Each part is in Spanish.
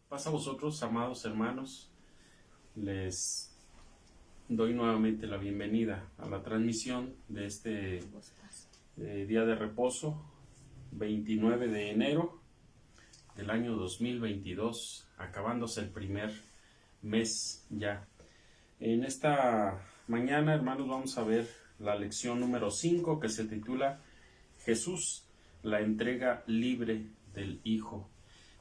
Paz a vosotros, amados hermanos. Les doy nuevamente la bienvenida a la transmisión de este día de reposo, 29 de enero del año 2022, acabándose el primer mes ya. En esta mañana, hermanos, vamos a ver la lección número 5, que se titula Jesús, la entrega libre del Hijo.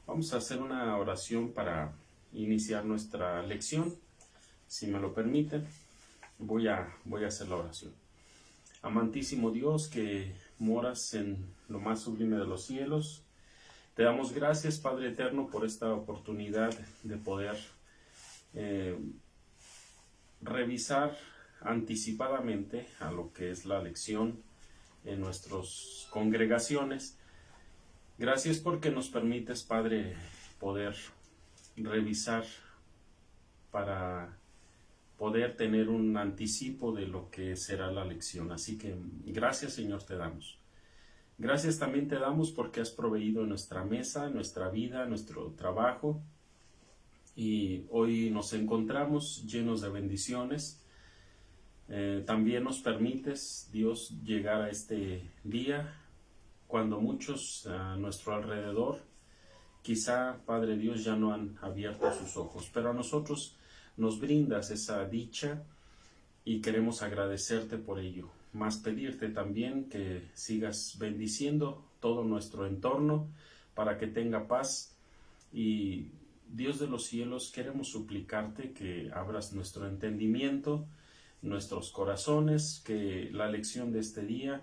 Vamos a hacer una oración para iniciar nuestra lección. Si me lo permiten, voy a hacer la oración. Amantísimo Dios, que moras en lo más sublime de los cielos, te damos gracias, Padre eterno, por esta oportunidad de poder revisar anticipadamente a lo que es la lección en nuestras congregaciones. Gracias porque nos permites, Padre, poder revisar para poder tener un anticipo de lo que será la lección. Así que gracias, Señor, te damos. Gracias también te damos porque has proveído nuestra mesa, nuestra vida, nuestro trabajo. Y hoy nos encontramos llenos de bendiciones. También nos permites, Dios, llegar a este día cuando muchos a nuestro alrededor, quizá, Padre Dios, ya no han abierto sus ojos, pero a nosotros nos brindas esa dicha y queremos agradecerte por ello. Más pedirte también que sigas bendiciendo todo nuestro entorno para que tenga paz. Y Dios de los cielos, queremos suplicarte que abras nuestro entendimiento, nuestros corazones, que la lección de este día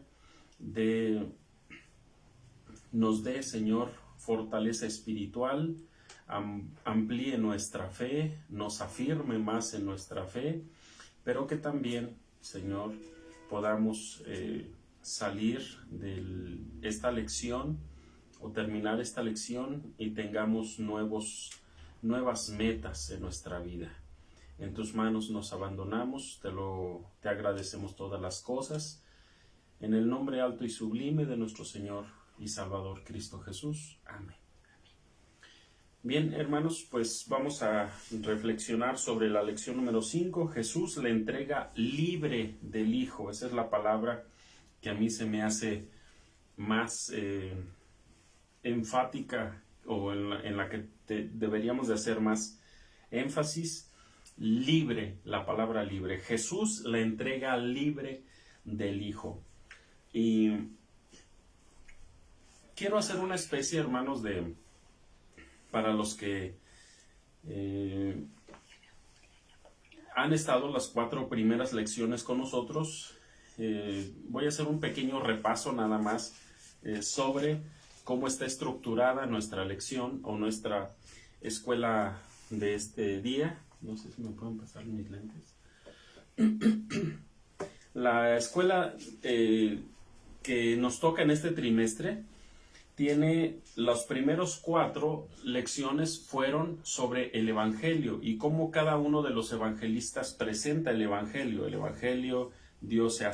nos dé, Señor, fortaleza espiritual, amplíe nuestra fe, nos afirme más en nuestra fe, pero que también, Señor, podamos salir de esta lección o terminar esta lección y tengamos nuevas metas en nuestra vida. En tus manos nos abandonamos, te agradecemos todas las cosas, en el nombre alto y sublime de nuestro Señor y Salvador Cristo Jesús. Amén. Bien, hermanos, pues vamos a reflexionar sobre la lección número 5, Jesús, la entrega libre del Hijo. Esa es la palabra que a mí se me hace más enfática, o en la que deberíamos de hacer más énfasis. Libre, la palabra libre. Jesús, la entrega libre del Hijo. Y quiero hacer una especie, hermanos, para los que han estado las 4 primeras lecciones con nosotros, voy a hacer un pequeño repaso nada más sobre cómo está estructurada nuestra lección o nuestra escuela de este día. No sé si me pueden pasar mis lentes. La escuela que nos toca en este trimestre tiene los primeros 4 lecciones fueron sobre el Evangelio y cómo cada uno de los evangelistas presenta el Evangelio. El Evangelio, Dios se ha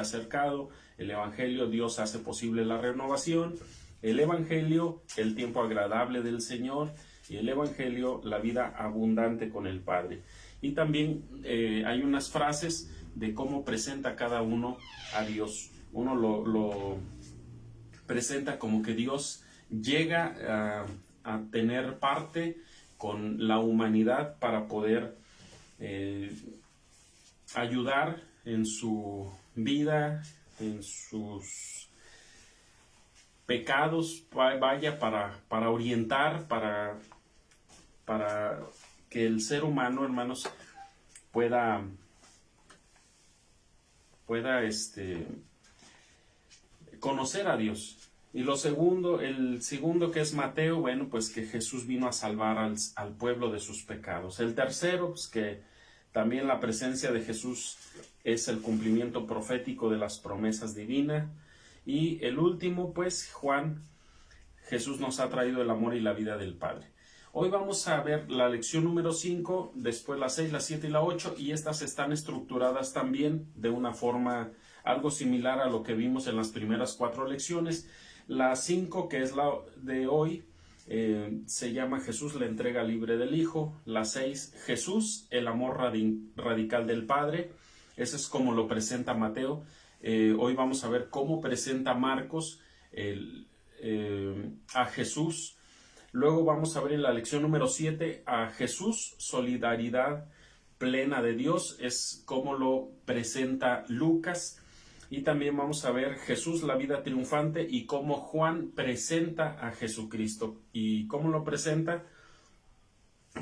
acercado. El Evangelio, Dios hace posible la renovación. El Evangelio, el tiempo agradable del Señor. Y el Evangelio, la vida abundante con el Padre. Y también hay unas frases de cómo presenta cada uno a Dios. Uno lo presenta como que Dios llega a tener parte con la humanidad para poder ayudar en su vida, en sus pecados, vaya, para orientar, para que el ser humano, hermanos, pueda conocer a Dios. Y el segundo, que es Mateo, bueno, pues que Jesús vino a salvar al pueblo de sus pecados. El tercero, pues que también la presencia de Jesús es el cumplimiento profético de las promesas divinas. Y el último, pues Juan, Jesús nos ha traído el amor y la vida del Padre. Hoy vamos a ver la lección número 5, después la 6, la 7 y la 8, y estas están estructuradas también de una forma algo similar a lo que vimos en las primeras 4 lecciones. La 5, que es la de hoy, se llama Jesús, la entrega libre del Hijo. La 6, Jesús, el amor radical del Padre. Ese es como lo presenta Mateo. Hoy vamos a ver cómo presenta Marcos a Jesús. Luego vamos a ver en la lección número 7 a Jesús, solidaridad plena de Dios. Es como lo presenta Lucas. Y también vamos a ver Jesús, la vida triunfante, y cómo Juan presenta a Jesucristo. ¿Y cómo lo presenta?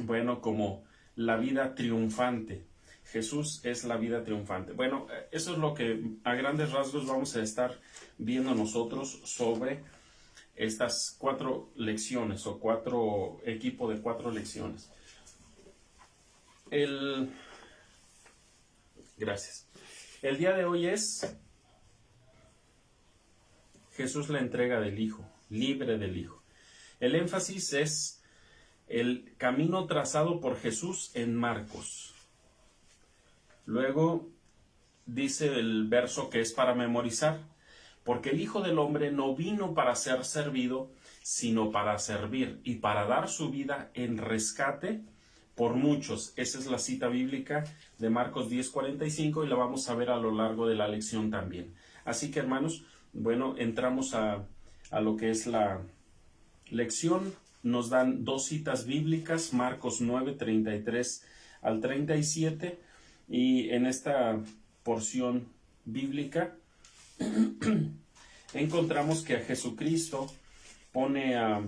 Bueno, como la vida triunfante. Jesús es la vida triunfante. Bueno, eso es lo que a grandes rasgos vamos a estar viendo nosotros sobre estas 4 lecciones o equipo de 4 lecciones. Gracias. El día de hoy es Jesús, la entrega del Hijo, libre del Hijo. El énfasis es el camino trazado por Jesús en Marcos. Luego dice el verso que es para memorizar, porque el Hijo del Hombre no vino para ser servido, sino para servir y para dar su vida en rescate por muchos. Esa es la cita bíblica de Marcos 10:45 y la vamos a ver a lo largo de la lección también. Así que, hermanos, bueno, entramos a lo que es la lección. Nos dan 2 citas bíblicas, Marcos 9:33 al 37, y en esta porción bíblica encontramos que a Jesucristo toma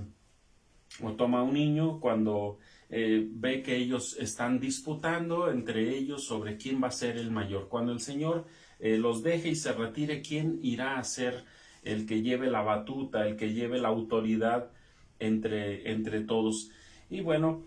a un niño cuando ve que ellos están disputando entre ellos sobre quién va a ser el mayor. Cuando el Señor los deje y se retire, ¿quién irá a ser el que lleve la batuta, el que lleve la autoridad entre todos? Y bueno,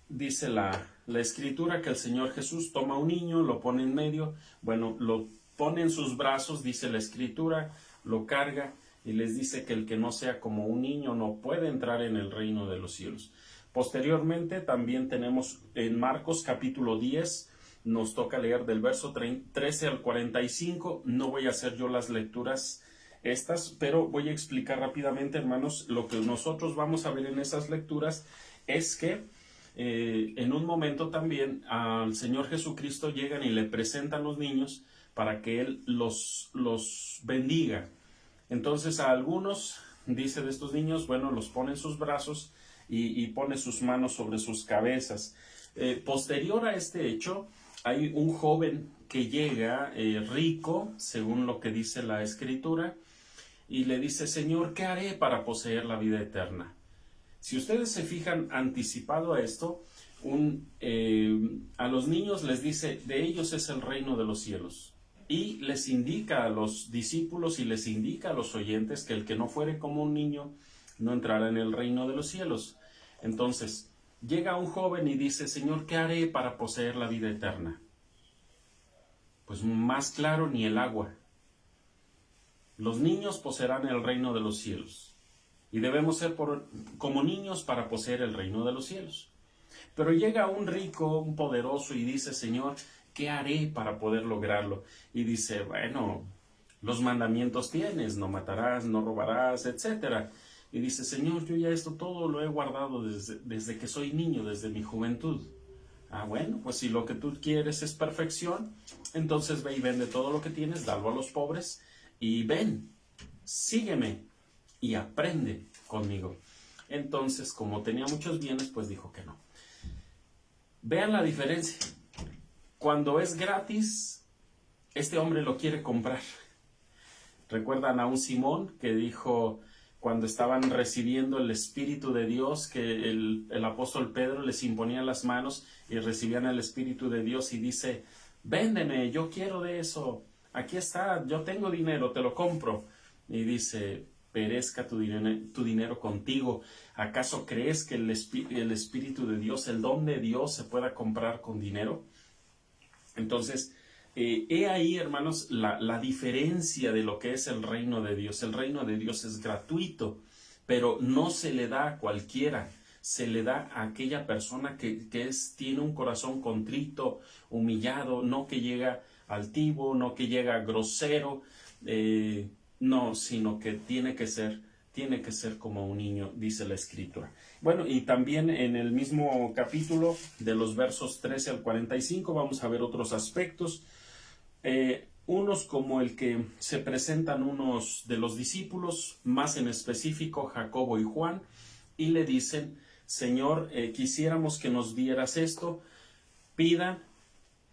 dice la Escritura que el Señor Jesús toma a un niño, lo pone en medio, bueno, lo pone en sus brazos, dice la Escritura, lo carga y les dice que el que no sea como un niño no puede entrar en el reino de los cielos. Posteriormente también tenemos en Marcos capítulo 10, nos toca leer del verso 13 al 45. No voy a hacer yo las lecturas estas, pero voy a explicar rápidamente, hermanos. Lo que nosotros vamos a ver en esas lecturas es que en un momento también al Señor Jesucristo llegan y le presentan los niños para que Él los bendiga. Entonces a algunos, dice de estos niños, bueno, los pone en sus brazos y pone sus manos sobre sus cabezas. Posterior a este hecho, hay un joven que llega rico, según lo que dice la Escritura, y le dice: Señor, ¿qué haré para poseer la vida eterna? Si ustedes se fijan, anticipado a esto, a los niños les dice: de ellos es el reino de los cielos. Y les indica a los discípulos y les indica a los oyentes que el que no fuere como un niño no entrará en el reino de los cielos. Entonces, llega un joven y dice: Señor, ¿qué haré para poseer la vida eterna? Pues más claro ni el agua. Los niños poseerán el reino de los cielos. Y debemos ser como niños para poseer el reino de los cielos. Pero llega un rico, un poderoso, y dice: Señor, ¿qué haré para poder lograrlo? Y dice: bueno, los mandamientos tienes, no matarás, no robarás, etc. Y dice: Señor, yo ya esto todo lo he guardado desde que soy niño, desde mi juventud. Ah, bueno, pues si lo que tú quieres es perfección, entonces ve y vende todo lo que tienes, dalo a los pobres, y ven, sígueme y aprende conmigo. Entonces, como tenía muchos bienes, pues dijo que no. Vean la diferencia. Cuando es gratis, este hombre lo quiere comprar. ¿Recuerdan a un Simón que dijo, cuando estaban recibiendo el Espíritu de Dios, que el apóstol Pedro les imponía las manos y recibían el Espíritu de Dios, y dice: véndeme, yo quiero de eso, aquí está, yo tengo dinero, te lo compro? Y dice: perezca tu dinero contigo. ¿Acaso crees que el Espíritu de Dios, el don de Dios, se pueda comprar con dinero? Entonces, he ahí, hermanos, la diferencia de lo que es el reino de Dios. El reino de Dios es gratuito, pero no se le da a cualquiera. Se le da a aquella persona que tiene un corazón contrito, humillado, no que llega altivo, no que llega grosero, no, sino que tiene que ser tiene que ser como un niño, dice la Escritura. Bueno, y también en el mismo capítulo, de los versos 13 al 45, vamos a ver otros aspectos. Unos como el que se presentan unos de los discípulos, más en específico Jacobo y Juan, y le dicen: Señor, quisiéramos que nos dieras esto. Pida.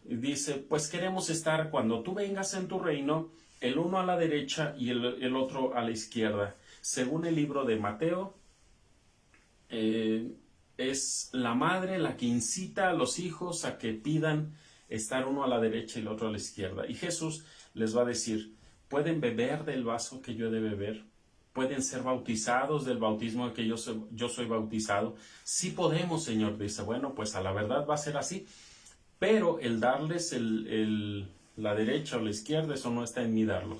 Dice: pues queremos estar cuando tú vengas en tu reino, el uno a la derecha y el otro a la izquierda. Según el libro de Mateo, es la madre la que incita a los hijos a que pidan estar uno a la derecha y el otro a la izquierda. Y Jesús les va a decir: ¿pueden beber del vaso que yo he de beber? ¿Pueden ser bautizados del bautismo que yo soy bautizado? Sí podemos, Señor. Dice: bueno, pues a la verdad va a ser así. Pero el darles la derecha o la izquierda, eso no está en mí darlo.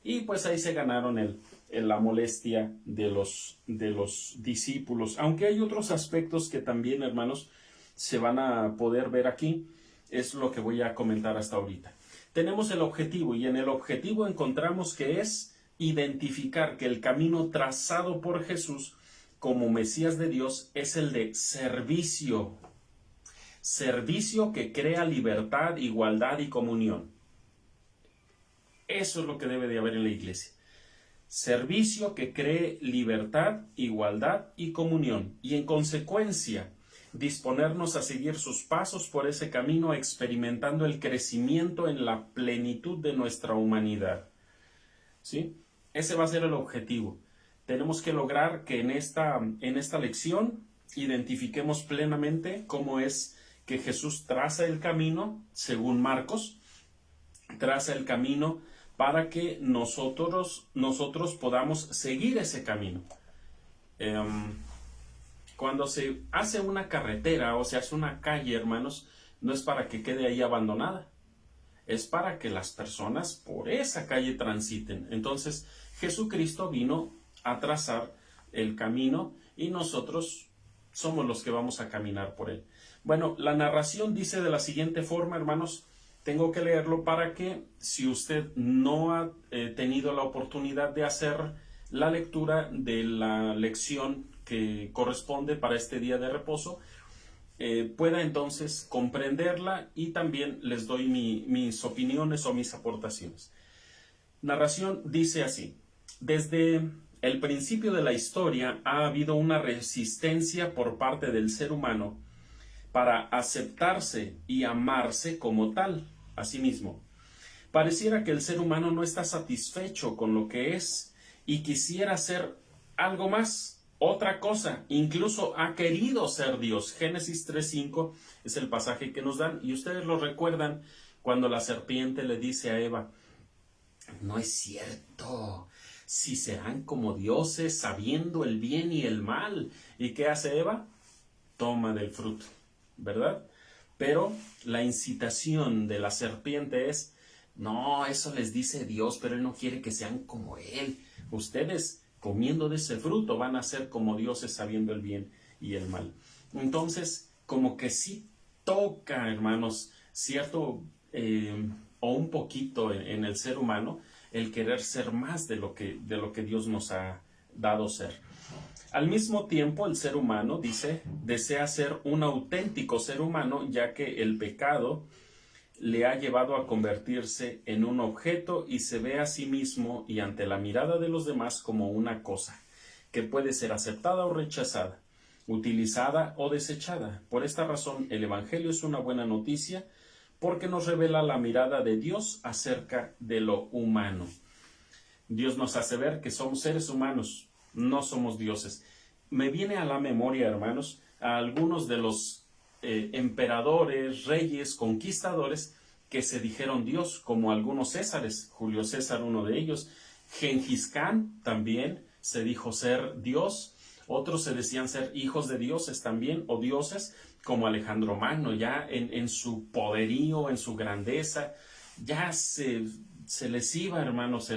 Y pues ahí se ganaron la molestia de los discípulos. Aunque hay otros aspectos que también, hermanos, se van a poder ver aquí. Es lo que voy a comentar hasta ahorita. Tenemos el objetivo, y en el objetivo encontramos que es identificar que el camino trazado por Jesús como Mesías de Dios es el de servicio. Servicio que crea libertad, igualdad y comunión. Eso es lo que debe de haber en la iglesia. Servicio que cree libertad, igualdad y comunión. Y en consecuencia, disponernos a seguir sus pasos por ese camino, experimentando el crecimiento en la plenitud de nuestra humanidad. ¿Sí? Ese va a ser el objetivo. Tenemos que lograr que en esta lección identifiquemos plenamente cómo es que Jesús traza el camino, según Marcos, traza el camino para que nosotros podamos seguir ese camino. Cuando se hace una carretera o se hace una calle, hermanos, no es para que quede ahí abandonada, es para que las personas por esa calle transiten. Entonces, Jesucristo vino a trazar el camino y nosotros somos los que vamos a caminar por él. Bueno, la narración dice de la siguiente forma, hermanos. Tengo que leerlo para que, si usted no ha tenido la oportunidad de hacer la lectura de la lección que corresponde para este día de reposo, pueda entonces comprenderla, y también les doy mis opiniones o mis aportaciones. Narración dice así: desde el principio de la historia ha habido una resistencia por parte del ser humano para aceptarse y amarse como tal a sí mismo. Pareciera que el ser humano no está satisfecho con lo que es y quisiera ser algo más, otra cosa, incluso ha querido ser Dios. Génesis 3:5 es el pasaje que nos dan, y ustedes lo recuerdan cuando la serpiente le dice a Eva: no es cierto, si serán como dioses, sabiendo el bien y el mal. ¿Y qué hace Eva? Toma del fruto, ¿verdad? Pero la incitación de la serpiente es: no, eso les dice Dios, pero Él no quiere que sean como Él. Ustedes, comiendo de ese fruto, van a ser como dioses, sabiendo el bien y el mal. Entonces, como que sí toca, hermanos, cierto, o un poquito en el ser humano, el querer ser más de lo que Dios nos ha dado ser. Al mismo tiempo, el ser humano, dice, desea ser un auténtico ser humano, ya que el pecado le ha llevado a convertirse en un objeto y se ve a sí mismo y ante la mirada de los demás como una cosa que puede ser aceptada o rechazada, utilizada o desechada. Por esta razón, el Evangelio es una buena noticia porque nos revela la mirada de Dios acerca de lo humano. Dios nos hace ver que somos seres humanos, no somos dioses. Me viene a la memoria, hermanos, a algunos de los emperadores, reyes, conquistadores que se dijeron Dios, como algunos Césares, Julio César, uno de ellos. Gengis Khan también se dijo ser Dios. Otros se decían ser hijos de dioses también, o dioses, como Alejandro Magno, ya en su poderío, en su grandeza, ya se les iba, hermanos,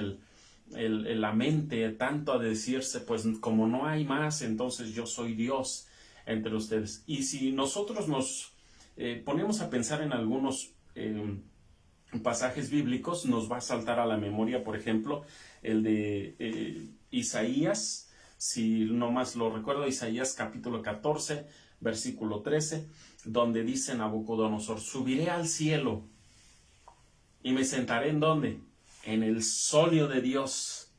la mente tanto a decirse: pues como no hay más, entonces yo soy Dios entre ustedes. Y si nosotros nos ponemos a pensar en algunos pasajes bíblicos, nos va a saltar a la memoria, por ejemplo, el de Isaías, si no más lo recuerdo, Isaías capítulo 14, versículo 13, donde dice Nabucodonosor: subiré al cielo y me sentaré ¿en dónde? En el solio de Dios,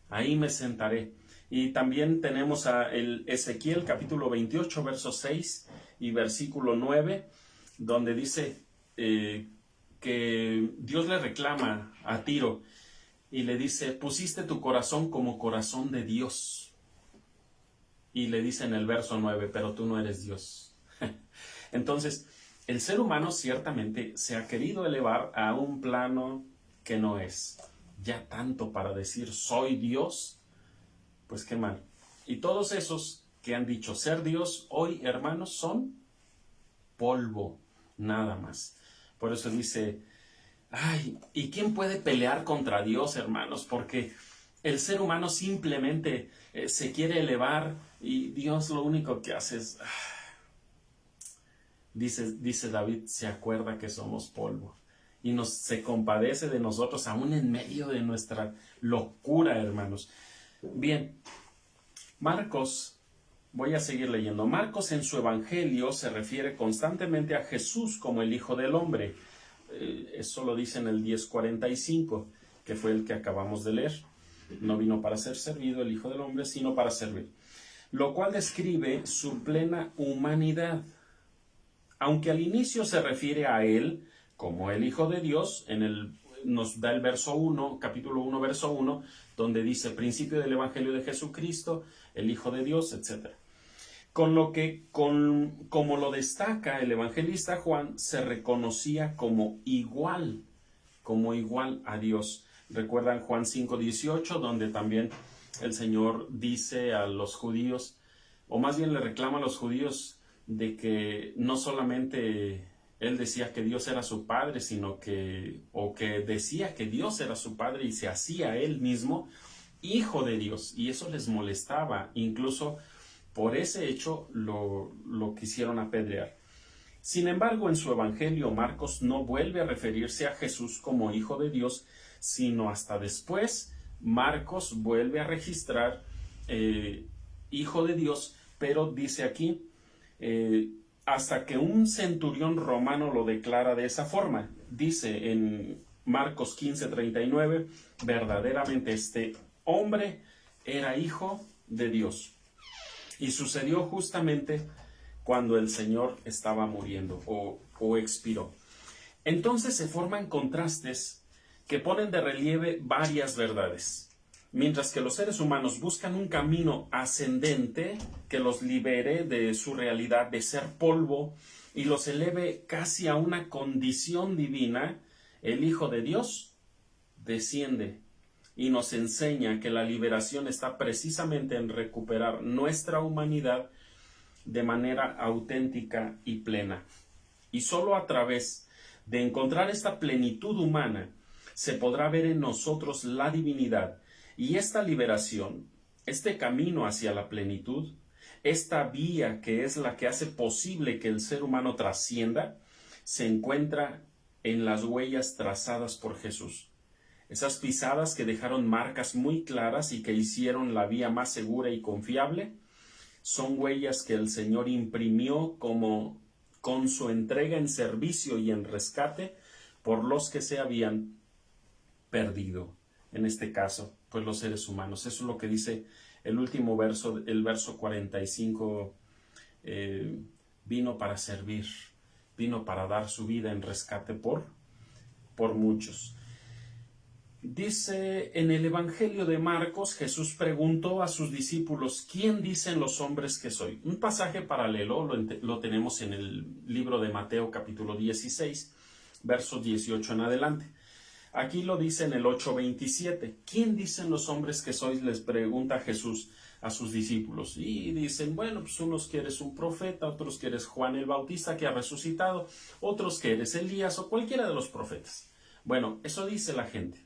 ahí me sentaré. Y también tenemos a el Ezequiel capítulo 28, verso 6 y versículo 9, donde dice que Dios le reclama a Tiro y le dice: pusiste tu corazón como corazón de Dios. Y le dice en el verso 9: pero tú no eres Dios. Entonces, el ser humano ciertamente se ha querido elevar a un plano que no es. Ya tanto para decir soy Dios, pues qué mal. Y todos esos que han dicho ser Dios, hoy, hermanos, son polvo, nada más. Por eso dice: ay, ¿y quién puede pelear contra Dios, hermanos? Porque el ser humano simplemente se quiere elevar y Dios lo único que hace es... Dice David, se acuerda que somos polvo y se compadece de nosotros aún en medio de nuestra locura, hermanos. Bien, Marcos, voy a seguir leyendo. Marcos en su evangelio se refiere constantemente a Jesús como el Hijo del Hombre. Eso lo dice en el 10:45, que fue el que acabamos de leer. No vino para ser servido el Hijo del Hombre, sino para servir. Lo cual describe su plena humanidad. Aunque al inicio se refiere a él como el Hijo de Dios, nos da el verso 1, capítulo 1, verso 1, donde dice: principio del Evangelio de Jesucristo, el Hijo de Dios, etc. Como lo destaca el evangelista Juan, se reconocía como igual a Dios. Recuerdan Juan 5:18, donde también el Señor dice a los judíos, o más bien le reclama a los judíos, de que no solamente él decía que Dios era su padre, sino que decía que Dios era su padre y se hacía él mismo hijo de Dios, y eso les molestaba. Incluso por ese hecho lo quisieron apedrear. Sin embargo, en su evangelio Marcos no vuelve a referirse a Jesús como hijo de Dios, sino hasta después Marcos vuelve a registrar hijo de Dios, pero dice aquí hasta que un centurión romano lo declara de esa forma. Dice en Marcos 15:39, verdaderamente este hombre era hijo de Dios. Y sucedió justamente cuando el Señor estaba muriendo o expiró. Entonces se forman contrastes que ponen de relieve varias verdades. Mientras que los seres humanos buscan un camino ascendente que los libere de su realidad de ser polvo y los eleve casi a una condición divina, el Hijo de Dios desciende y nos enseña que la liberación está precisamente en recuperar nuestra humanidad de manera auténtica y plena. Y solo a través de encontrar esta plenitud humana se podrá ver en nosotros la divinidad. Y esta liberación, este camino hacia la plenitud, esta vía que es la que hace posible que el ser humano trascienda, se encuentra en las huellas trazadas por Jesús. Esas pisadas que dejaron marcas muy claras y que hicieron la vía más segura y confiable, son huellas que el Señor imprimió con su entrega en servicio y en rescate por los que se habían perdido. En este caso, pues los seres humanos. Eso es lo que dice el último verso, el verso 45. Vino para servir, vino para dar su vida en rescate por muchos. Dice en el Evangelio de Marcos, Jesús preguntó a sus discípulos: ¿quién dicen los hombres que soy? Un pasaje paralelo lo tenemos en el libro de Mateo capítulo 16, versos 18 en adelante. Aquí lo dice en el 8:27. ¿Quién dicen los hombres que sois? Les pregunta Jesús a sus discípulos. Y dicen, bueno, pues unos que eres un profeta, otros que eres Juan el Bautista que ha resucitado, otros que eres Elías o cualquiera de los profetas. Bueno, eso dice la gente.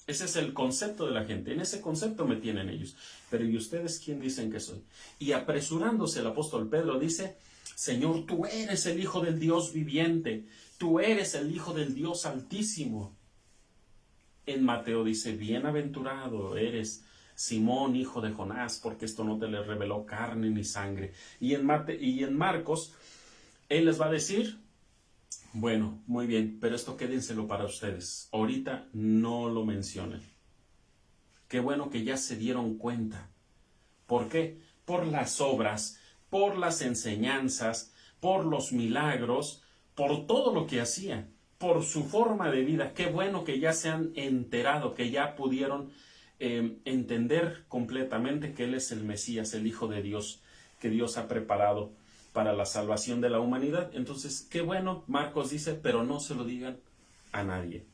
Ese es el concepto de la gente. En ese concepto me tienen ellos. Pero ¿y ustedes quién dicen que soy? Y apresurándose el apóstol Pedro dice, Señor, tú eres el Hijo del Dios viviente. Tú eres el Hijo del Dios Altísimo. En Mateo dice, bienaventurado eres, Simón, hijo de Jonás, porque esto no te le reveló carne ni sangre. Y en Marcos, él les va a decir, bueno, muy bien, pero esto quédenselo para ustedes. Ahorita no lo mencionen. Qué bueno que ya se dieron cuenta. ¿Por qué? Por las obras, por las enseñanzas, por los milagros, por todo lo que hacía, por su forma de vida. Qué bueno que ya se han enterado, que ya pudieron entender completamente que Él es el Mesías, el Hijo de Dios, que Dios ha preparado para la salvación de la humanidad. Entonces, qué bueno, Marcos dice, pero no se lo digan a nadie.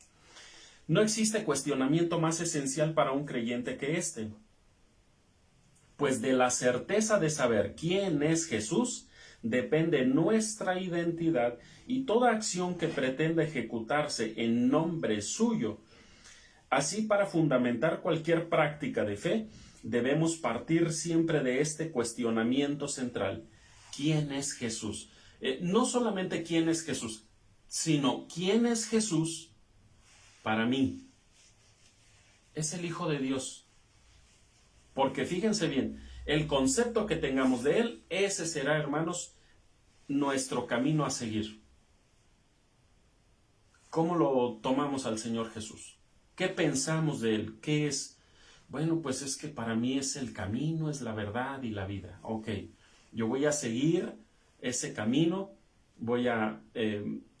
No existe cuestionamiento más esencial para un creyente que este, pues de la certeza de saber quién es Jesús depende nuestra identidad y toda acción que pretenda ejecutarse en nombre suyo. Así, para fundamentar cualquier práctica de fe, debemos partir siempre de este cuestionamiento central. ¿Quién es Jesús? No solamente quién es Jesús, sino quién es Jesús para mí. Es el Hijo de Dios. Porque fíjense bien, el concepto que tengamos de Él, ese será, hermanos, nuestro camino a seguir. ¿Cómo lo tomamos al Señor Jesús? ¿Qué pensamos de Él? ¿Qué es? Bueno, pues es que para mí es el camino, es la verdad y la vida. Ok, yo voy a seguir ese camino, voy a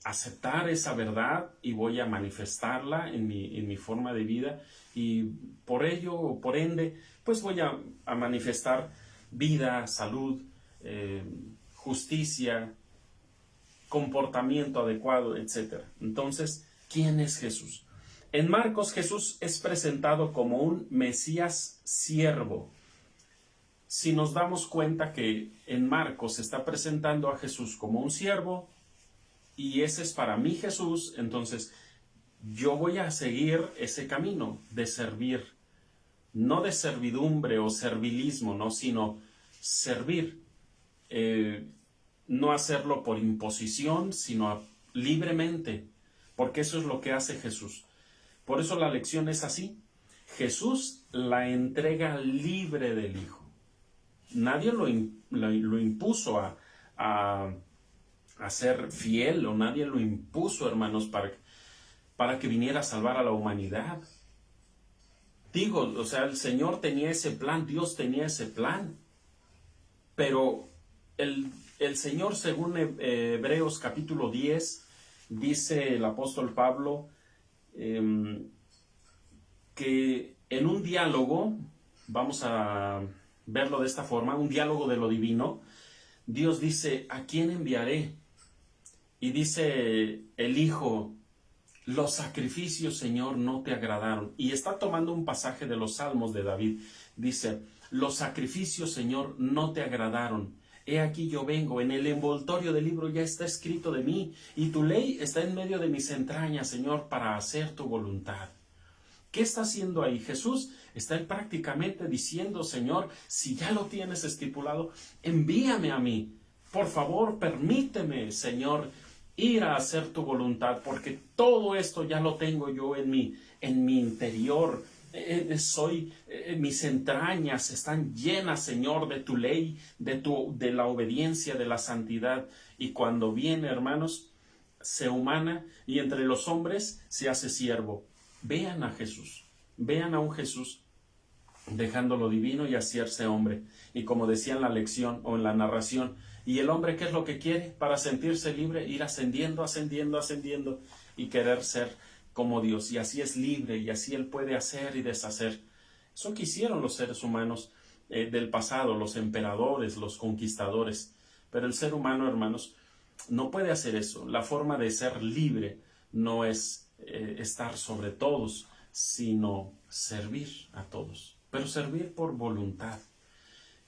aceptar esa verdad y voy a manifestarla en mi forma de vida, y por ello o por ende, pues voy a manifestar vida, salud, justicia, comportamiento adecuado, etc. Entonces, ¿quién es Jesús? En Marcos, Jesús es presentado como un Mesías siervo. Si nos damos cuenta que en Marcos se está presentando a Jesús como un siervo, y ese es para mí Jesús, entonces yo voy a seguir ese camino de servir, no de servidumbre o servilismo, ¿no? Sino servir, no hacerlo por imposición, sino libremente, porque eso es lo que hace Jesús. Por eso la lección es así. Jesús la entrega libre del Hijo. Nadie lo impuso a ser fiel, o nadie lo impuso, hermanos, para que viniera a salvar a la humanidad. Digo, o sea, el Señor tenía ese plan, Dios tenía ese plan, pero el Señor, según Hebreos capítulo 10, dice el apóstol Pablo, que en un diálogo, vamos a verlo de esta forma, un diálogo de lo divino, Dios dice, ¿a quién enviaré? Y dice el Hijo, los sacrificios, Señor, no te agradaron. Y está tomando un pasaje de los Salmos de David. Dice, los sacrificios, Señor, no te agradaron. He aquí yo vengo, en el envoltorio del libro ya está escrito de mí, y tu ley está en medio de mis entrañas, Señor, para hacer tu voluntad. ¿Qué está haciendo ahí Jesús? Está él prácticamente diciendo, Señor, si ya lo tienes estipulado, envíame a mí. Por favor, permíteme, Señor, ir a hacer tu voluntad, porque todo esto ya lo tengo yo en mi interior. Mis entrañas están llenas, Señor, de tu ley, de la obediencia, de la santidad. Y cuando viene, hermanos, se humana y entre los hombres se hace siervo. Vean a Jesús, vean a un Jesús dejando lo divino y hacerse hombre. Y como decía en la lección o en la narración, ¿y el hombre qué es lo que quiere para sentirse libre? Ir ascendiendo, ascendiendo, ascendiendo y querer ser como Dios. Y así es libre y así Él puede hacer y deshacer. Eso quisieron los seres humanos del pasado, los emperadores, los conquistadores. Pero el ser humano, hermanos, no puede hacer eso. La forma de ser libre no es estar sobre todos, sino servir a todos. Pero servir por voluntad.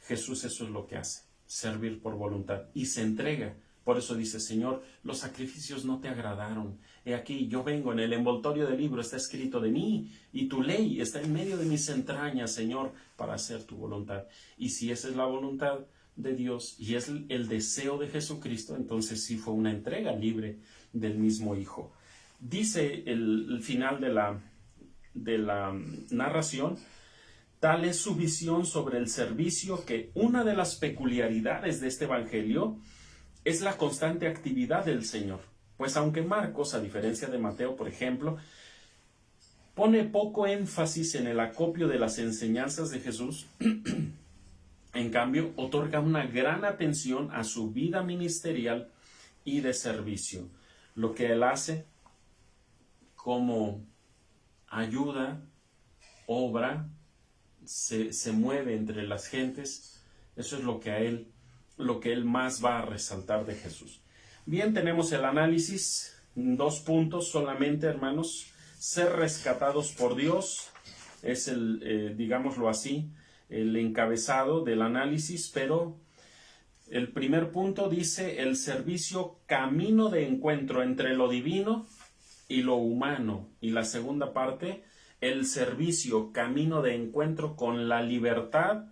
Jesús eso es lo que hace. Servir por voluntad, y se entrega Por eso dice, Señor, los sacrificios no te agradaron. He aquí, yo vengo, en el envoltorio del libro está escrito de mí, y tu ley está en medio de mis entrañas, Señor, para hacer tu voluntad. Y si esa es la voluntad de Dios y es el deseo de Jesucristo, entonces sí fue una entrega libre del mismo Hijo. Dice el final de la narración: tal es su visión sobre el servicio que una de las peculiaridades de este evangelio es la constante actividad del Señor. Pues aunque Marcos, a diferencia de Mateo, por ejemplo, pone poco énfasis en el acopio de las enseñanzas de Jesús, en cambio, otorga una gran atención a su vida ministerial y de servicio. Lo que él hace, como ayuda, obra, se mueve entre las gentes, eso es lo que él más va a resaltar de Jesús. Bien, tenemos el análisis, 2 puntos solamente, hermanos. Ser rescatados por Dios es digámoslo así, el encabezado del análisis, pero el primer punto dice el servicio camino de encuentro entre lo divino y lo humano, y la segunda parte, el servicio camino de encuentro con la libertad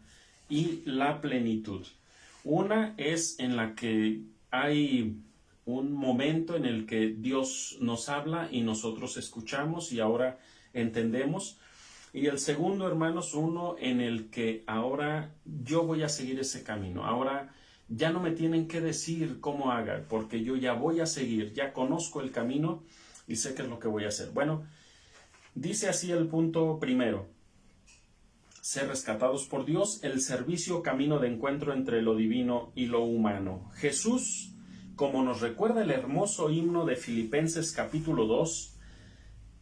y la plenitud. Una es en la que hay un momento en el que Dios nos habla y nosotros escuchamos y ahora entendemos. Y el segundo, hermanos, uno en el que ahora yo voy a seguir ese camino. Ahora ya no me tienen que decir cómo haga, porque yo ya voy a seguir, ya conozco el camino y sé qué es lo que voy a hacer. Bueno, dice así el punto primero: ser rescatados por Dios, el servicio camino de encuentro entre lo divino y lo humano. Jesús, como nos recuerda el hermoso himno de Filipenses capítulo 2,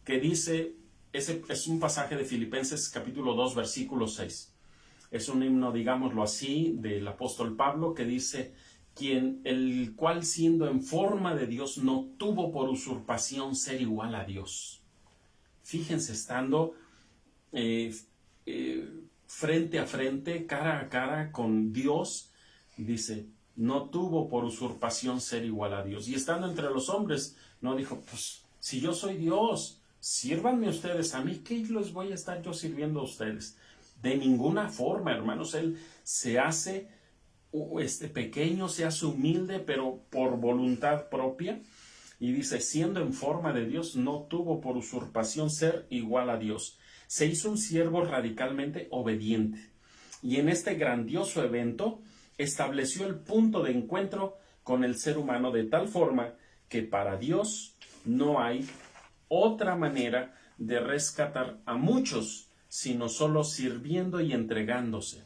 que dice, ese es un pasaje de Filipenses capítulo 2, versículo 6. Es un himno, digámoslo así, del apóstol Pablo, que dice, el cual siendo en forma de Dios no tuvo por usurpación ser igual a Dios. Fíjense, estando frente a frente, cara a cara con Dios, dice, no tuvo por usurpación ser igual a Dios. Y estando entre los hombres, no dijo, pues si yo soy Dios, sírvanme ustedes a mí, ¿qué les voy a estar yo sirviendo a ustedes? De ninguna forma, hermanos. Él se hace pequeño, se hace humilde, pero por voluntad propia. Y dice, siendo en forma de Dios, no tuvo por usurpación ser igual a Dios. Se hizo un siervo radicalmente obediente. Y en este grandioso evento estableció el punto de encuentro con el ser humano de tal forma que para Dios no hay otra manera de rescatar a muchos, sino solo sirviendo y entregándose.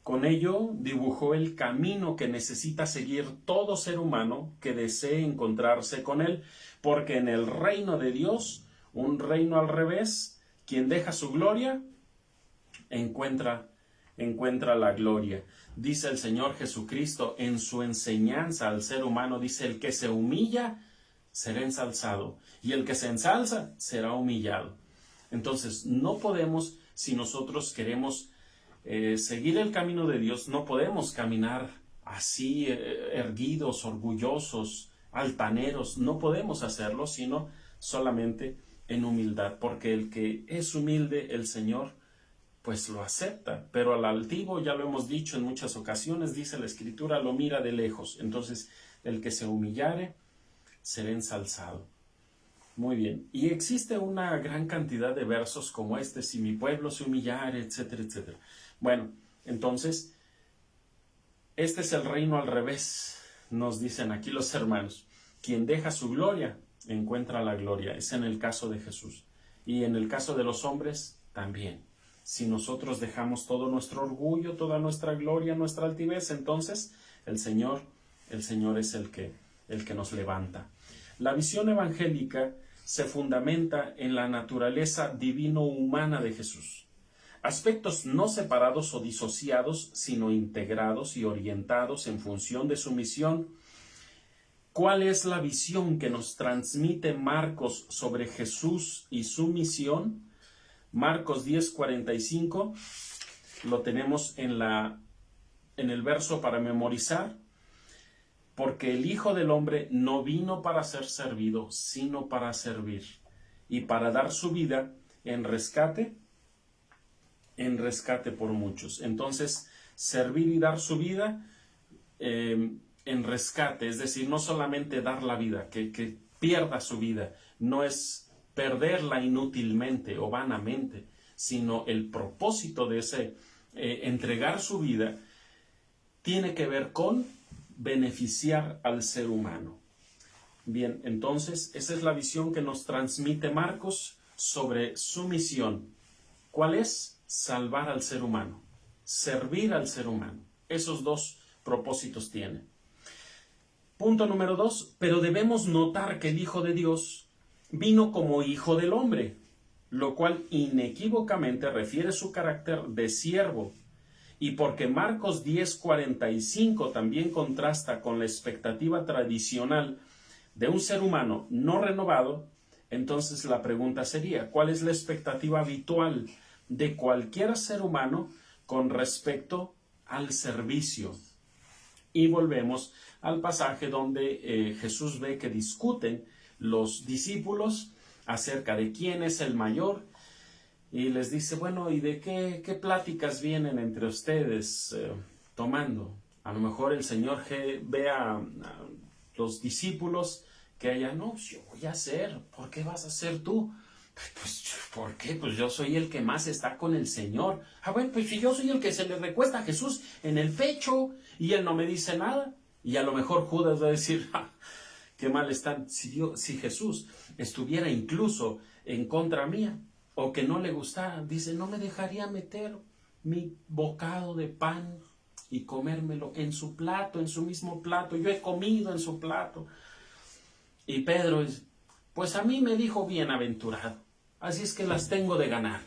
Con ello dibujó el camino que necesita seguir todo ser humano que desee encontrarse con él, porque en el reino de Dios, un reino al revés, quien deja su gloria, encuentra la gloria. Dice el Señor Jesucristo en su enseñanza al ser humano, dice, el que se humilla será ensalzado, y el que se ensalza será humillado. Entonces, no podemos, si nosotros queremos seguir el camino de Dios, no podemos caminar así, erguidos, orgullosos, altaneros. No podemos hacerlo, sino solamente en humildad, porque el que es humilde, el Señor pues lo acepta, pero al altivo, ya lo hemos dicho en muchas ocasiones, dice la Escritura, lo mira de lejos. Entonces, el que se humillare será ensalzado. Muy bien, y existe una gran cantidad de versos como este, si mi pueblo se humillare, etcétera, etcétera. Bueno, entonces, este es el reino al revés, nos dicen aquí los hermanos. Quien deja su gloria, encuentra la gloria. Es en el caso de Jesús. Y en el caso de los hombres, también. Si nosotros dejamos todo nuestro orgullo, toda nuestra gloria, nuestra altivez, entonces el Señor es el que nos levanta. La visión evangélica se fundamenta en la naturaleza divino-humana de Jesús. Aspectos no separados o disociados, sino integrados y orientados en función de su misión. ¿Cuál es la visión que nos transmite Marcos sobre Jesús y su misión? Marcos 10:45, lo tenemos en el verso para memorizar. porque el Hijo del Hombre no vino para ser servido, sino para servir, y para dar su vida en rescate por muchos. Entonces, servir y dar su vida en rescate, es decir, no solamente dar la vida, que pierda su vida, no es perderla inútilmente o vanamente, sino el propósito de ese entregar su vida tiene que ver con beneficiar al ser humano. Bien, entonces esa es la visión que nos transmite Marcos sobre su misión. ¿Cuál es? Salvar al ser humano, servir al ser humano. Esos dos propósitos tiene. Punto número 2, pero debemos notar que el Hijo de Dios vino como Hijo del Hombre, lo cual inequívocamente refiere su carácter de siervo. Y porque Marcos 10:45 también contrasta con la expectativa tradicional de un ser humano no renovado, entonces la pregunta sería, ¿cuál es la expectativa habitual de cualquier ser humano con respecto al servicio? Y volvemos al pasaje donde Jesús ve que discuten los discípulos acerca de quién es el mayor. Y les dice, bueno, ¿y de qué pláticas vienen entre ustedes tomando? A lo mejor el Señor ve a los discípulos que hayan, no, yo voy a hacer, ¿por qué vas a hacer tú? Pues, ¿por qué? Pues yo soy el que más está con el Señor. Ah, bueno, pues si yo soy el que se le recuesta a Jesús en el pecho y él no me dice nada. Y a lo mejor Judas va a decir, qué mal están. Si Jesús estuviera incluso en contra mía, o que no le gustara, dice, no me dejaría meter mi bocado de pan y comérmelo en su plato, en su mismo plato. Yo he comido en su plato. Y Pedro dice, pues a mí me dijo bienaventurado, así es que las tengo de ganar.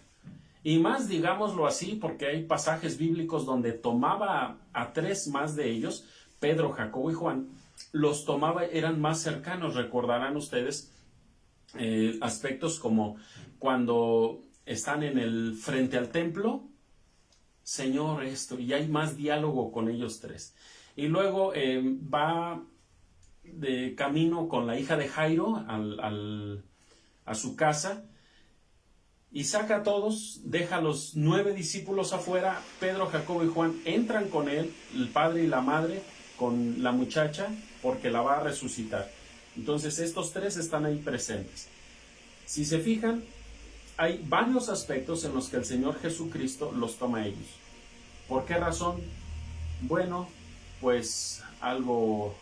Y más, digámoslo así, porque hay pasajes bíblicos donde tomaba a tres más de ellos, Pedro, Jacobo y Juan, los tomaba, eran más cercanos. Recordarán ustedes aspectos como cuando están en el frente al templo, Señor, esto, y hay más diálogo con ellos tres. Y luego va de camino con la hija de Jairo a su casa y saca a todos, deja a los 9 discípulos afuera. Pedro, Jacobo y Juan entran con él, el padre y la madre, con la muchacha, porque la va a resucitar. Entonces estos tres están ahí presentes. Si se fijan, hay varios aspectos en los que el Señor Jesucristo los toma a ellos. ¿Por qué razón? Bueno, pues algo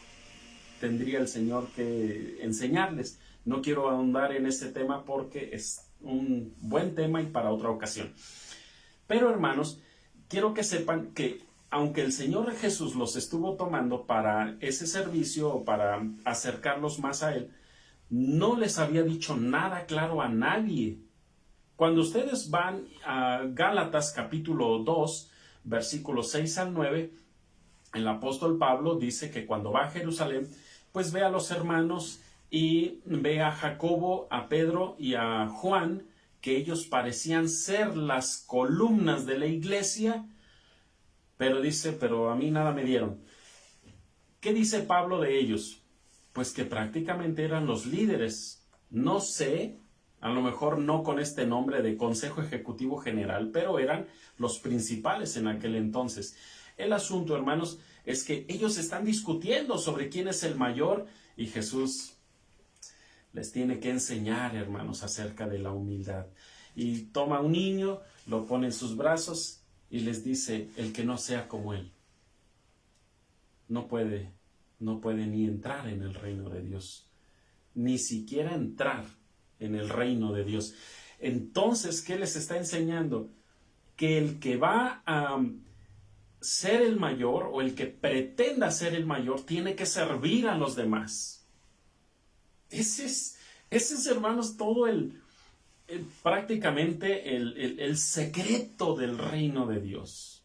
tendría el Señor que enseñarles. No quiero ahondar en este tema porque es un buen tema y para otra ocasión. Pero hermanos, quiero que sepan que aunque el Señor Jesús los estuvo tomando para ese servicio o para acercarlos más a Él, no les había dicho nada claro a nadie. Cuando ustedes van a Gálatas capítulo 2, versículos 6 al 9, el apóstol Pablo dice que cuando va a Jerusalén, pues ve a los hermanos y ve a Jacobo, a Pedro y a Juan, que ellos parecían ser las columnas de la iglesia, pero dice, pero a mí nada me dieron. ¿Qué dice Pablo de ellos? Pues que prácticamente eran los líderes. No sé, a lo mejor no con este nombre de Consejo Ejecutivo General, pero eran los principales en aquel entonces. El asunto, hermanos, es que ellos están discutiendo sobre quién es el mayor y Jesús les tiene que enseñar, hermanos, acerca de la humildad. Y toma a un niño, lo pone en sus brazos y les dice, el que no sea como él, no puede ni entrar en el reino de Dios, ni siquiera entrar en el reino de Dios. Entonces, ¿qué les está enseñando? Que el que va a ser el mayor o el que pretenda ser el mayor tiene que servir a los demás. Ese es, hermanos, todo prácticamente el secreto del reino de Dios.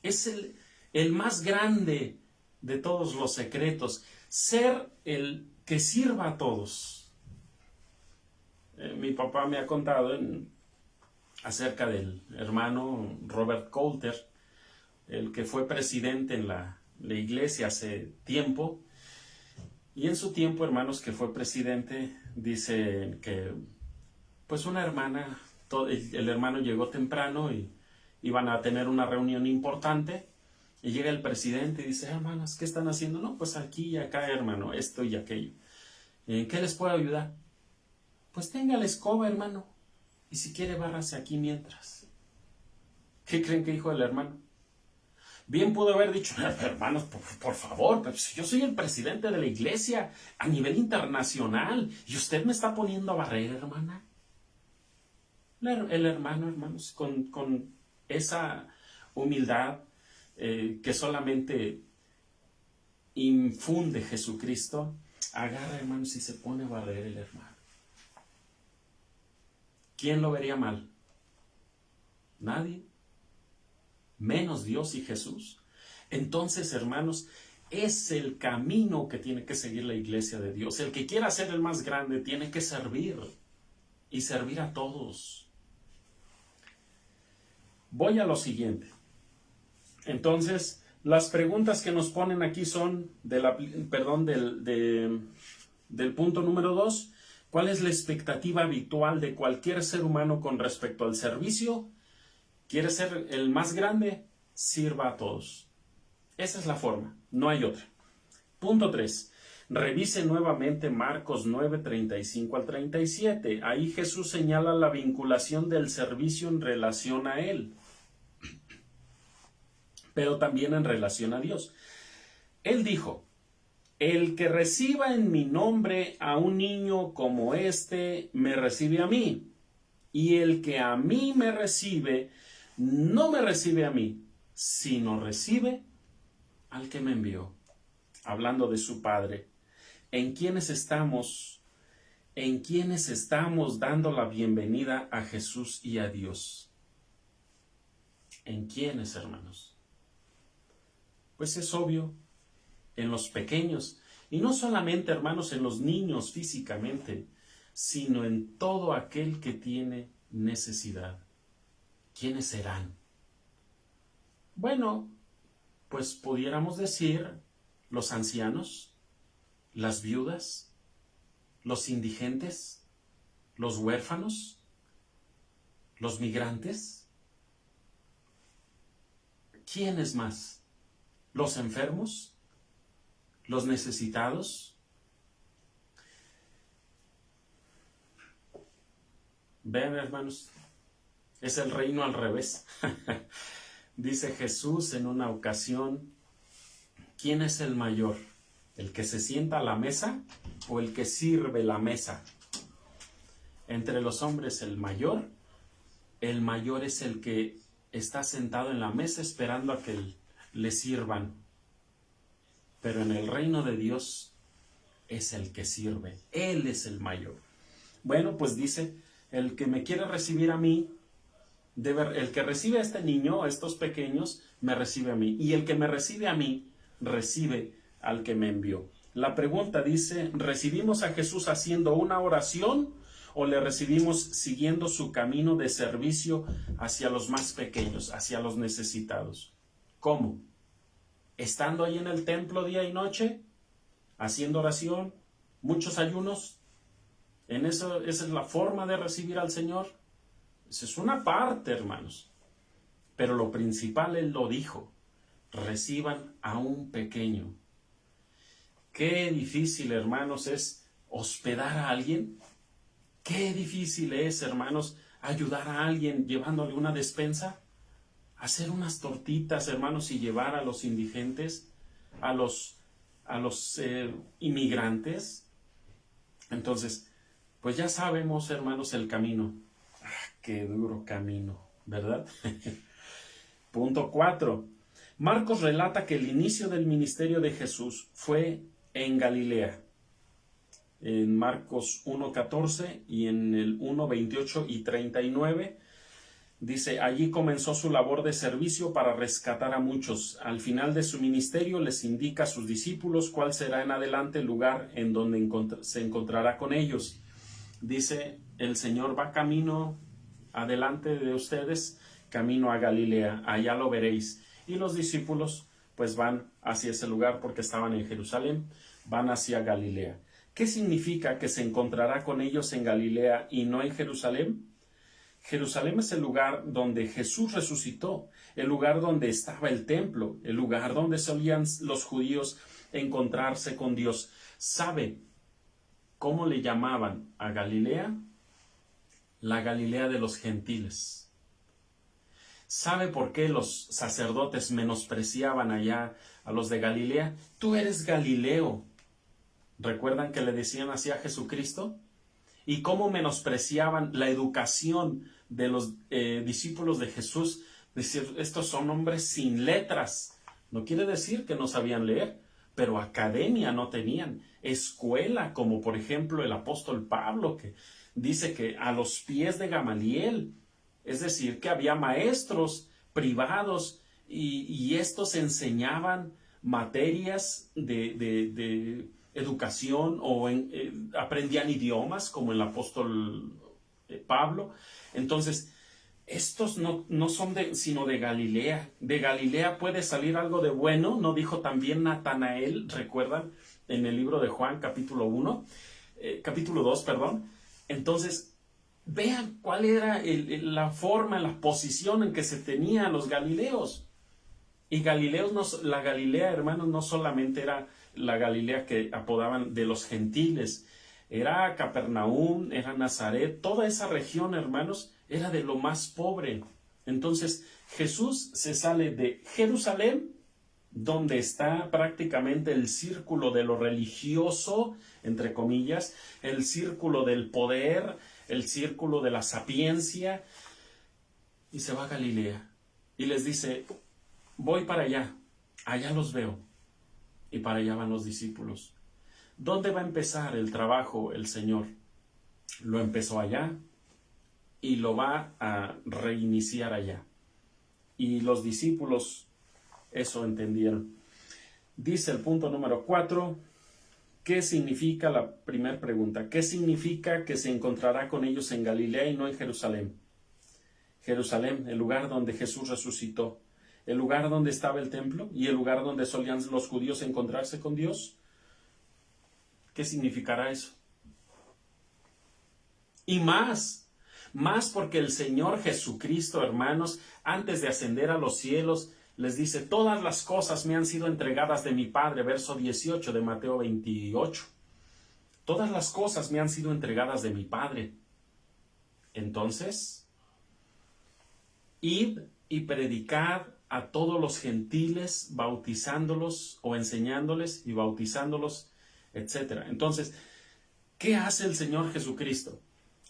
Es el más grande de todos los secretos, ser el que sirva a todos. Mi papá me ha contado acerca del hermano Robert Coulter, el que fue presidente en la la iglesia hace tiempo. Y en su tiempo, hermanos, que fue presidente, dice que pues una hermana, el hermano llegó temprano y iban a tener una reunión importante. Y llega el presidente y dice, hermanas, ¿qué están haciendo? No, pues aquí y acá, hermano, esto y aquello. ¿En qué les puedo ayudar? Pues tenga la escoba, hermano, y si quiere bárrase aquí mientras. ¿Qué creen que dijo el hermano? Bien pudo haber dicho, hermanos, por favor, pues yo soy el presidente de la iglesia a nivel internacional y usted me está poniendo a barrer, hermana. El hermano, hermanos, con esa humildad que solamente infunde Jesucristo, agarra, hermanos, y se pone a barrer el hermano. ¿Quién lo vería mal? Nadie. Menos Dios y Jesús. Entonces, hermanos, es el camino que tiene que seguir la iglesia de Dios. El que quiera ser el más grande tiene que servir y servir a todos. Voy a lo siguiente. Entonces, las preguntas que nos ponen aquí son del punto número 2. ¿Cuál es la expectativa habitual de cualquier ser humano con respecto al servicio? ¿Quiere ser el más grande? Sirva a todos. Esa es la forma, no hay otra. Punto 3. Revise nuevamente Marcos 9, 35 al 37. Ahí Jesús señala la vinculación del servicio en relación a Él, pero también en relación a Dios. Él dijo, el que reciba en mi nombre a un niño como este, me recibe a mí. Y el que a mí me recibe, no me recibe a mí, sino recibe al que me envió. Hablando de su Padre. ¿En quiénes estamos dando la bienvenida a Jesús y a Dios? ¿En quiénes, hermanos? Pues es obvio, en los pequeños. Y no solamente, hermanos, en los niños físicamente, sino en todo aquel que tiene necesidad. ¿Quiénes serán? Bueno, pues pudiéramos decir los ancianos, las viudas, los indigentes, los huérfanos, los migrantes. ¿Quiénes más? ¿Los enfermos? ¿Los necesitados? Vean, hermanos, es el reino al revés. Dice Jesús en una ocasión, ¿quién es el mayor? ¿El que se sienta a la mesa o el que sirve la mesa? Entre los hombres el mayor es el que está sentado en la mesa esperando a que le sirvan. Pero en el reino de Dios es el que sirve. Él es el mayor. Bueno, pues dice, el que me quiere recibir a mí, el que recibe a este niño, a estos pequeños, me recibe a mí. Y el que me recibe a mí, recibe al que me envió. La pregunta dice, ¿recibimos a Jesús haciendo una oración o le recibimos siguiendo su camino de servicio hacia los más pequeños, hacia los necesitados? ¿Cómo? ¿Estando ahí en el templo día y noche? ¿Haciendo oración? ¿Muchos ayunos? ¿Esa es la forma de recibir al Señor? Esa es una parte, hermanos. Pero lo principal, Él lo dijo. Reciban a un pequeño. Qué difícil, hermanos, es hospedar a alguien. Qué difícil es, hermanos, ayudar a alguien llevándole una despensa. Hacer unas tortitas, hermanos, y llevar a los indigentes, a los inmigrantes. Entonces, pues ya sabemos, hermanos, el camino. Qué duro camino, ¿verdad? Punto 4. Marcos relata que el inicio del ministerio de Jesús fue en Galilea. En Marcos 1:14 y en el 1:28 y 39. Dice, allí comenzó su labor de servicio para rescatar a muchos. Al final de su ministerio les indica a sus discípulos cuál será en adelante el lugar en donde se encontrará con ellos. Dice, el Señor va camino adelante de ustedes, camino a Galilea, allá lo veréis. Y los discípulos pues van hacia ese lugar porque estaban en Jerusalén, van hacia Galilea. ¿Qué significa que se encontrará con ellos en Galilea y no en Jerusalén? Jerusalén es el lugar donde Jesús resucitó, el lugar donde estaba el templo, el lugar donde solían los judíos encontrarse con Dios. ¿Sabe cómo le llamaban a Galilea? La Galilea de los gentiles. ¿Sabe por qué los sacerdotes menospreciaban allá a los de Galilea? Tú eres Galileo. ¿Recuerdan que le decían así a Jesucristo? Y cómo menospreciaban la educación de los discípulos de Jesús. Decir, estos son hombres sin letras. No quiere decir que no sabían leer, pero academia no tenían. Escuela, como por ejemplo el apóstol Pablo, que dice que a los pies de Gamaliel, es decir, que había maestros privados y estos enseñaban materias de educación o aprendían idiomas como el apóstol Pablo. Entonces, estos no son sino de Galilea. De Galilea puede salir algo de bueno, ¿no dijo también Natanael? ¿Recuerdan? En el libro de Juan, capítulo 2, perdón. Entonces, vean cuál era la forma, la posición en que se tenían los galileos. Y Galileos, la Galilea, hermanos, no solamente era la Galilea que apodaban de los gentiles, era Capernaum, era Nazaret, toda esa región, hermanos, era de lo más pobre. Entonces, Jesús se sale de Jerusalén, donde está prácticamente el círculo de lo religioso, entre comillas, el círculo del poder, el círculo de la sapiencia, y se va a Galilea. Y les dice, voy para allá, allá los veo. Y para allá van los discípulos. ¿Dónde va a empezar el trabajo el Señor? Lo empezó allá y lo va a reiniciar allá. Y los discípulos eso entendieron. Dice el punto número 4, ¿qué significa la primera pregunta? ¿Qué significa que se encontrará con ellos en Galilea y no en Jerusalén? Jerusalén, el lugar donde Jesús resucitó, el lugar donde estaba el templo y el lugar donde solían los judíos encontrarse con Dios. ¿Qué significará eso? Y más porque el Señor Jesucristo, hermanos, antes de ascender a los cielos, les dice, todas las cosas me han sido entregadas de mi Padre, verso 18 de Mateo 28. Todas las cosas me han sido entregadas de mi Padre. Entonces, id y predicad a todos los gentiles, bautizándolos o enseñándoles y bautizándolos, etc. Entonces, ¿qué hace el Señor Jesucristo?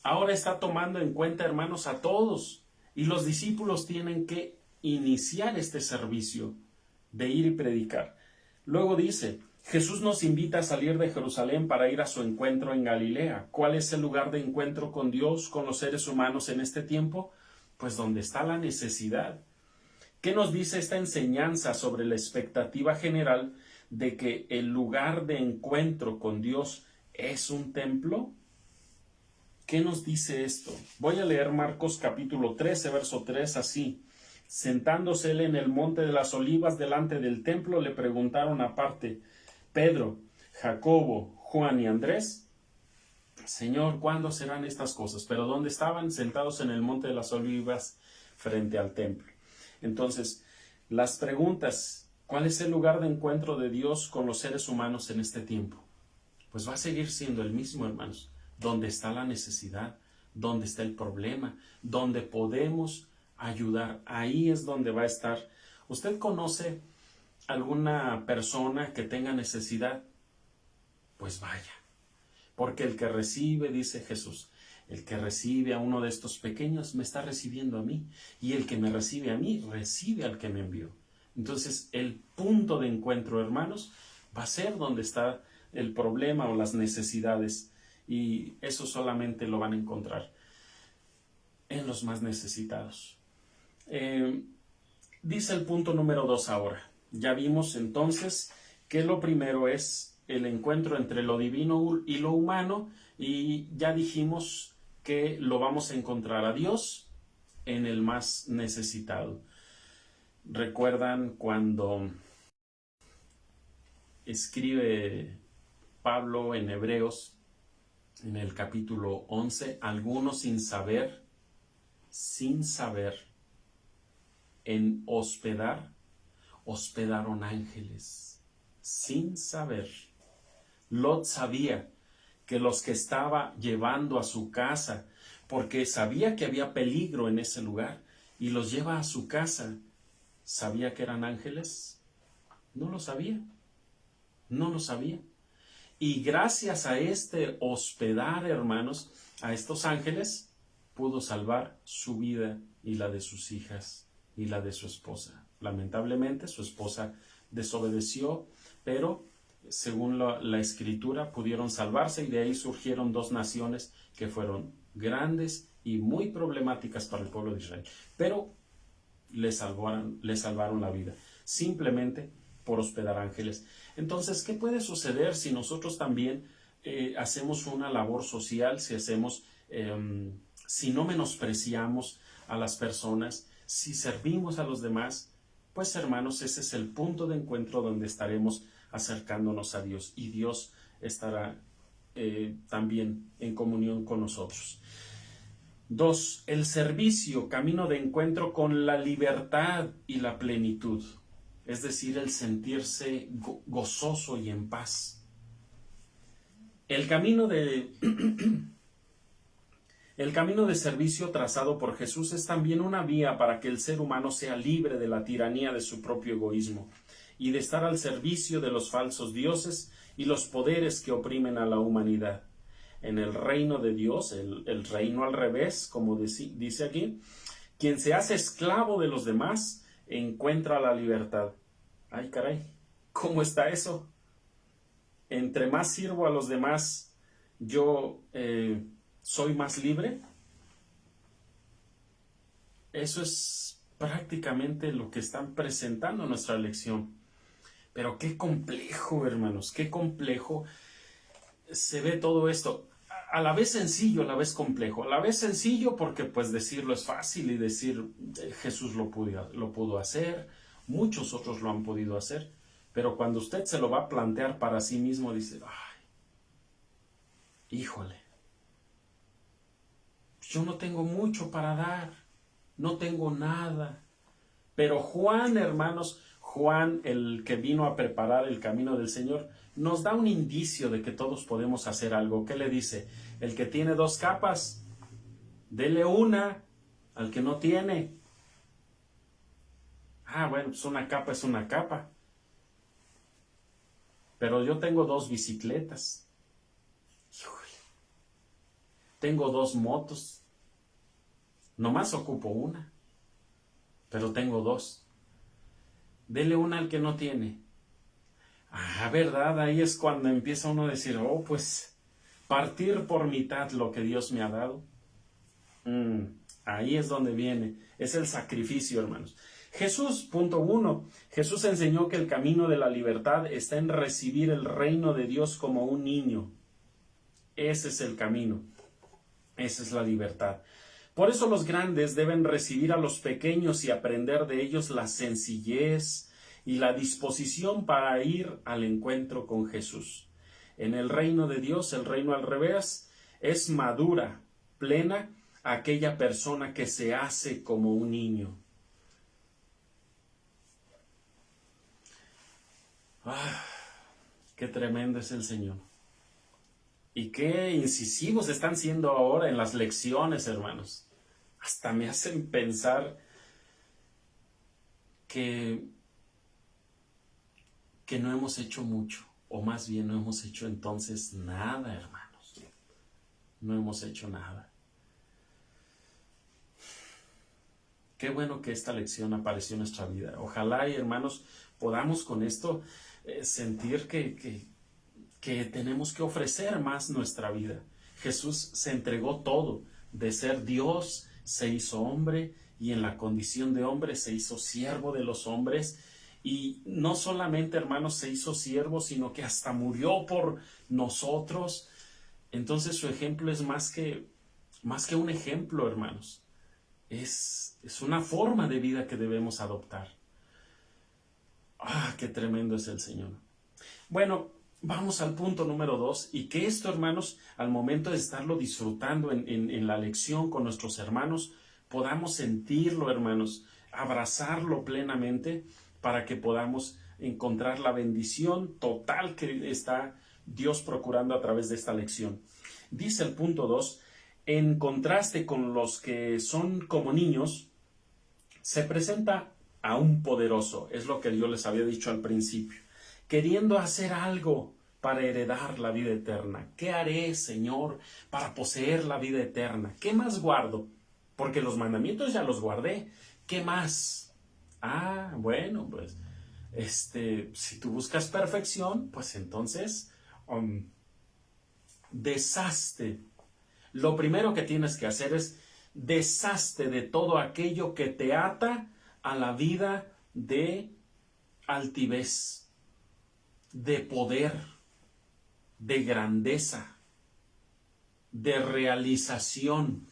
Ahora está tomando en cuenta, hermanos, a todos, y los discípulos tienen que iniciar este servicio de ir y predicar. Luego dice, Jesús nos invita a salir de Jerusalén para ir a su encuentro en Galilea. ¿Cuál es el lugar de encuentro con Dios, con los seres humanos en este tiempo? Pues donde está la necesidad. ¿Qué nos dice esta enseñanza sobre la expectativa general de que el lugar de encuentro con Dios es un templo? ¿Qué nos dice esto? Voy a leer Marcos capítulo 13, verso 3 así. Sentándose él en el monte de las olivas delante del templo, le preguntaron aparte Pedro, Jacobo, Juan y Andrés, Señor, ¿cuándo serán estas cosas? Pero ¿dónde estaban? Sentados en el monte de las olivas frente al templo. Entonces, las preguntas, ¿cuál es el lugar de encuentro de Dios con los seres humanos en este tiempo? Pues va a seguir siendo el mismo, hermanos. Donde está la necesidad, donde está el problema, donde podemos ayudar, ahí es donde va a estar. ¿Usted conoce alguna persona que tenga necesidad? Pues vaya, porque el que recibe, dice Jesús, el que recibe a uno de estos pequeños me está recibiendo a mí, y el que me recibe a mí recibe al que me envió. Entonces el punto de encuentro, hermanos, va a ser donde está el problema o las necesidades, y eso solamente lo van a encontrar en los más necesitados. Dice el punto número 2 ahora. Ya vimos entonces que lo primero es el encuentro entre lo divino y lo humano, y ya dijimos que lo vamos a encontrar a Dios en el más necesitado. ¿Recuerdan cuando escribe Pablo en Hebreos, en el capítulo 11, algunos sin saber, en hospedaron ángeles, sin saber. Lot sabía que los que estaba llevando a su casa, porque sabía que había peligro en ese lugar, y los lleva a su casa, ¿sabía que eran ángeles? No lo sabía, no lo sabía. Y gracias a este hospedar, hermanos, a estos ángeles, pudo salvar su vida y la de sus hijas y la de su esposa. Lamentablemente, su esposa desobedeció, pero según la escritura pudieron salvarse, y de ahí surgieron dos naciones que fueron grandes y muy problemáticas para el pueblo de Israel. Pero le salvaron la vida, simplemente por hospedar ángeles. Entonces, ¿qué puede suceder si nosotros también hacemos una labor social, si no menospreciamos a las personas, si servimos a los demás? Pues, hermanos, ese es el punto de encuentro donde estaremos acercándonos a Dios, y Dios estará también en comunión con nosotros. 2. El servicio, camino de encuentro con la libertad y la plenitud, es decir, el sentirse gozoso y en paz. El camino de servicio trazado por Jesús es también una vía para que el ser humano sea libre de la tiranía de su propio egoísmo y de estar al servicio de los falsos dioses y los poderes que oprimen a la humanidad. En el reino de Dios, el reino al revés, como dice aquí, quien se hace esclavo de los demás encuentra la libertad. Ay, caray, ¿cómo está eso? Entre más sirvo a los demás, yo soy más libre. Eso es prácticamente lo que están presentando en nuestra lección. Pero qué complejo, hermanos, qué complejo se ve todo esto. A la vez sencillo, a la vez complejo. A la vez sencillo porque pues decirlo es fácil, y decir Jesús lo pudo hacer, muchos otros lo han podido hacer, pero cuando usted se lo va a plantear para sí mismo, dice, ay, híjole, yo no tengo mucho para dar, no tengo nada. Pero Juan, hermanos, Juan, el que vino a preparar el camino del Señor, nos da un indicio de que todos podemos hacer algo. ¿Qué le dice? El que tiene 2 capas, dele una al que no tiene. Ah, bueno, pues una capa es una capa. Pero yo tengo 2 bicicletas. Tengo 2 motos. Nomás ocupo una, pero tengo 2. Dele una al que no tiene. Ah, ¿verdad? Ahí es cuando empieza uno a decir, oh, pues, partir por mitad lo que Dios me ha dado. Ahí es donde viene. Es el sacrificio, hermanos. Jesús, punto 1. Jesús enseñó que el camino de la libertad está en recibir el reino de Dios como un niño. Ese es el camino. Esa es la libertad. Por eso los grandes deben recibir a los pequeños y aprender de ellos la sencillez y la disposición para ir al encuentro con Jesús. En el reino de Dios, el reino al revés, es madura, plena, aquella persona que se hace como un niño. Qué tremendo es el Señor. Y qué incisivos están siendo ahora en las lecciones, hermanos. Hasta me hacen pensar que no hemos hecho mucho, o más bien no hemos hecho entonces nada, hermanos. No hemos hecho nada. Qué bueno que esta lección apareció en nuestra vida. Ojalá, hermanos, podamos con esto sentir que tenemos que ofrecer más nuestra vida. Jesús se entregó todo. De ser Dios, se hizo hombre, y en la condición de hombre se hizo siervo de los hombres. Y no solamente, hermanos, se hizo siervo, sino que hasta murió por nosotros. Entonces su ejemplo es más que un ejemplo, hermanos. Es una forma de vida que debemos adoptar. Qué tremendo es el Señor. Bueno, vamos al punto número 2, y que esto, hermanos, al momento de estarlo disfrutando en la lección con nuestros hermanos, podamos sentirlo, hermanos, abrazarlo plenamente para que podamos encontrar la bendición total que está Dios procurando a través de esta lección. Dice el punto 2, en contraste con los que son como niños, se presenta a un poderoso, es lo que yo les había dicho al principio, queriendo hacer algo para heredar la vida eterna. ¿Qué haré, Señor, para poseer la vida eterna? ¿Qué más guardo? Porque los mandamientos ya los guardé. ¿Qué más? Ah, bueno, pues, si tú buscas perfección, pues entonces, deshazte. Lo primero que tienes que hacer es deshazte de todo aquello que te ata a la vida de altivez, de poder, de grandeza, de realización,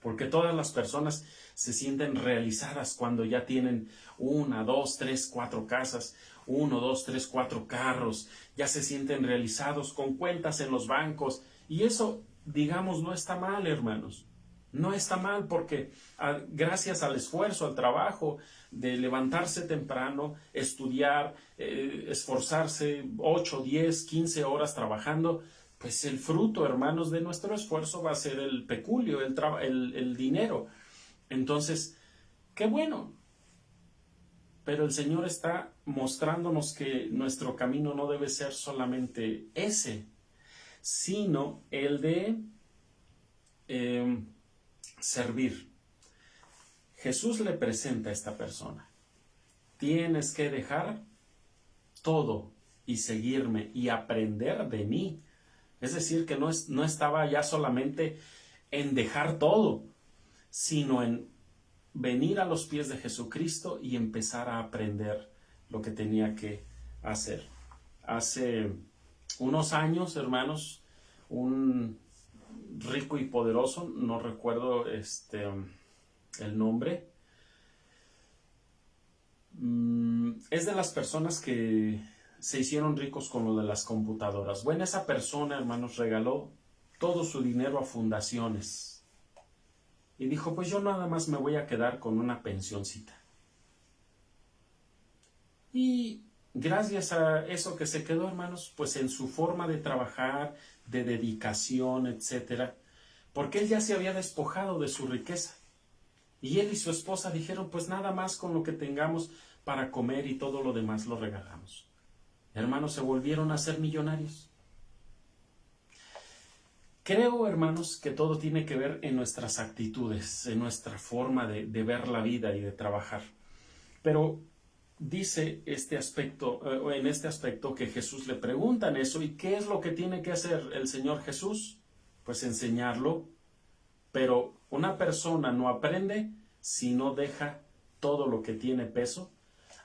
porque todas las personas se sienten realizadas cuando ya tienen 1, 2, 3, 4 casas, 1, 2, 3, 4 carros, ya se sienten realizados con cuentas en los bancos, y eso, digamos, no está mal, hermanos. No está mal porque gracias al esfuerzo, al trabajo de levantarse temprano, estudiar, esforzarse 8, 10, 15 horas trabajando, pues el fruto, hermanos, de nuestro esfuerzo va a ser el peculio, el dinero. Entonces, qué bueno. Pero el Señor está mostrándonos que nuestro camino no debe ser solamente ese, sino el de servir. Jesús le presenta a esta persona: tienes que dejar todo y seguirme y aprender de mí. Es decir, que no estaba ya solamente en dejar todo, sino en venir a los pies de Jesucristo y empezar a aprender lo que tenía que hacer. Hace unos años, hermanos, un rico y poderoso, no recuerdo el nombre, es de las personas que se hicieron ricos con lo de las computadoras. Bueno, esa persona, hermanos, regaló todo su dinero a fundaciones y dijo: pues yo nada más me voy a quedar con una pensioncita. Y gracias a eso que se quedó, hermanos, pues en su forma de trabajar, de dedicación, etcétera, porque él ya se había despojado de su riqueza. Y él y su esposa dijeron: pues nada más con lo que tengamos para comer y todo lo demás lo regalamos. Hermanos, se volvieron a ser millonarios. Creo, hermanos, que todo tiene que ver en nuestras actitudes, en nuestra forma de ver la vida y de trabajar. Pero dice en este aspecto que Jesús le preguntan eso, ¿y qué es lo que tiene que hacer el Señor Jesús? Pues enseñarlo. Pero una persona no aprende si no deja todo lo que tiene peso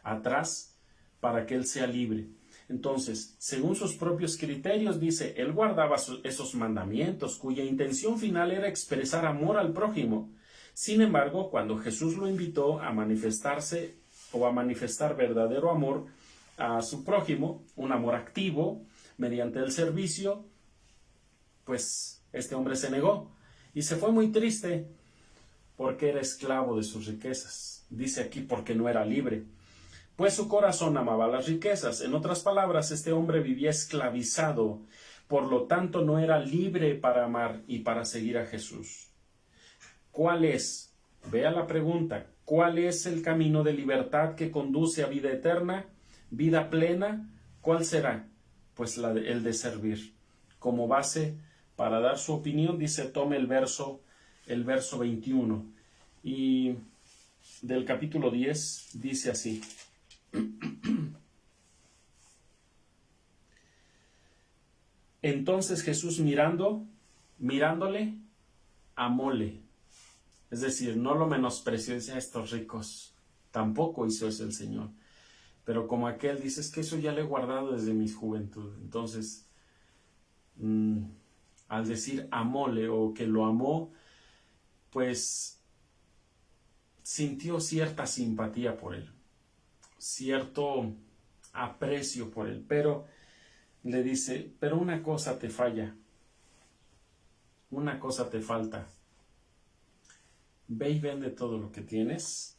atrás para que él sea libre. Entonces, según sus propios criterios, dice, él guardaba esos mandamientos cuya intención final era expresar amor al prójimo. Sin embargo, cuando Jesús lo invitó a manifestarse o a manifestar verdadero amor a su prójimo, un amor activo, mediante el servicio, pues este hombre se negó y se fue muy triste porque era esclavo de sus riquezas. Dice aquí, porque no era libre, pues su corazón amaba las riquezas. En otras palabras, este hombre vivía esclavizado, por lo tanto no era libre para amar y para seguir a Jesús. ¿Cuál es? Vea la pregunta. ¿Cuál es el camino de libertad que conduce a vida eterna, vida plena? ¿Cuál será? Pues el de servir. Como base para dar su opinión, dice, tome el verso 21. Y del capítulo 10 dice así. Entonces Jesús mirándole, amóle. Es decir, no lo menospreció, dice, a estos ricos. Tampoco hizo eso el Señor. Pero como aquel dice, es que eso ya lo he guardado desde mi juventud. Entonces, al decir amóle o que lo amó, pues sintió cierta simpatía por él, cierto aprecio por él. Pero le dice, pero una cosa te falla, una cosa te falta. Ve y vende todo lo que tienes,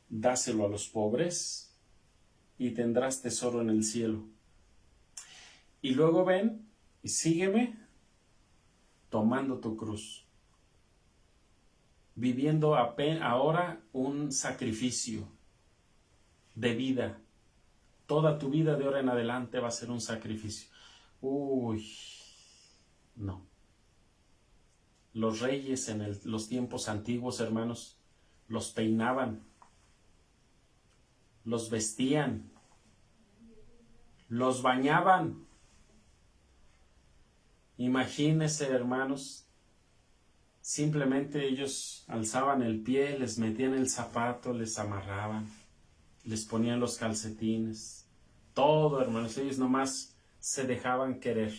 dáselo a los pobres y tendrás tesoro en el cielo. Y luego ven y sígueme tomando tu cruz, viviendo ahora un sacrificio de vida. Toda tu vida de ahora en adelante va a ser un sacrificio. Uy, no. Los reyes en los tiempos antiguos, hermanos, los peinaban, los vestían, los bañaban. Imagínense, hermanos, simplemente ellos alzaban el pie, les metían el zapato, les amarraban, les ponían los calcetines, todo, hermanos, ellos nomás se dejaban querer.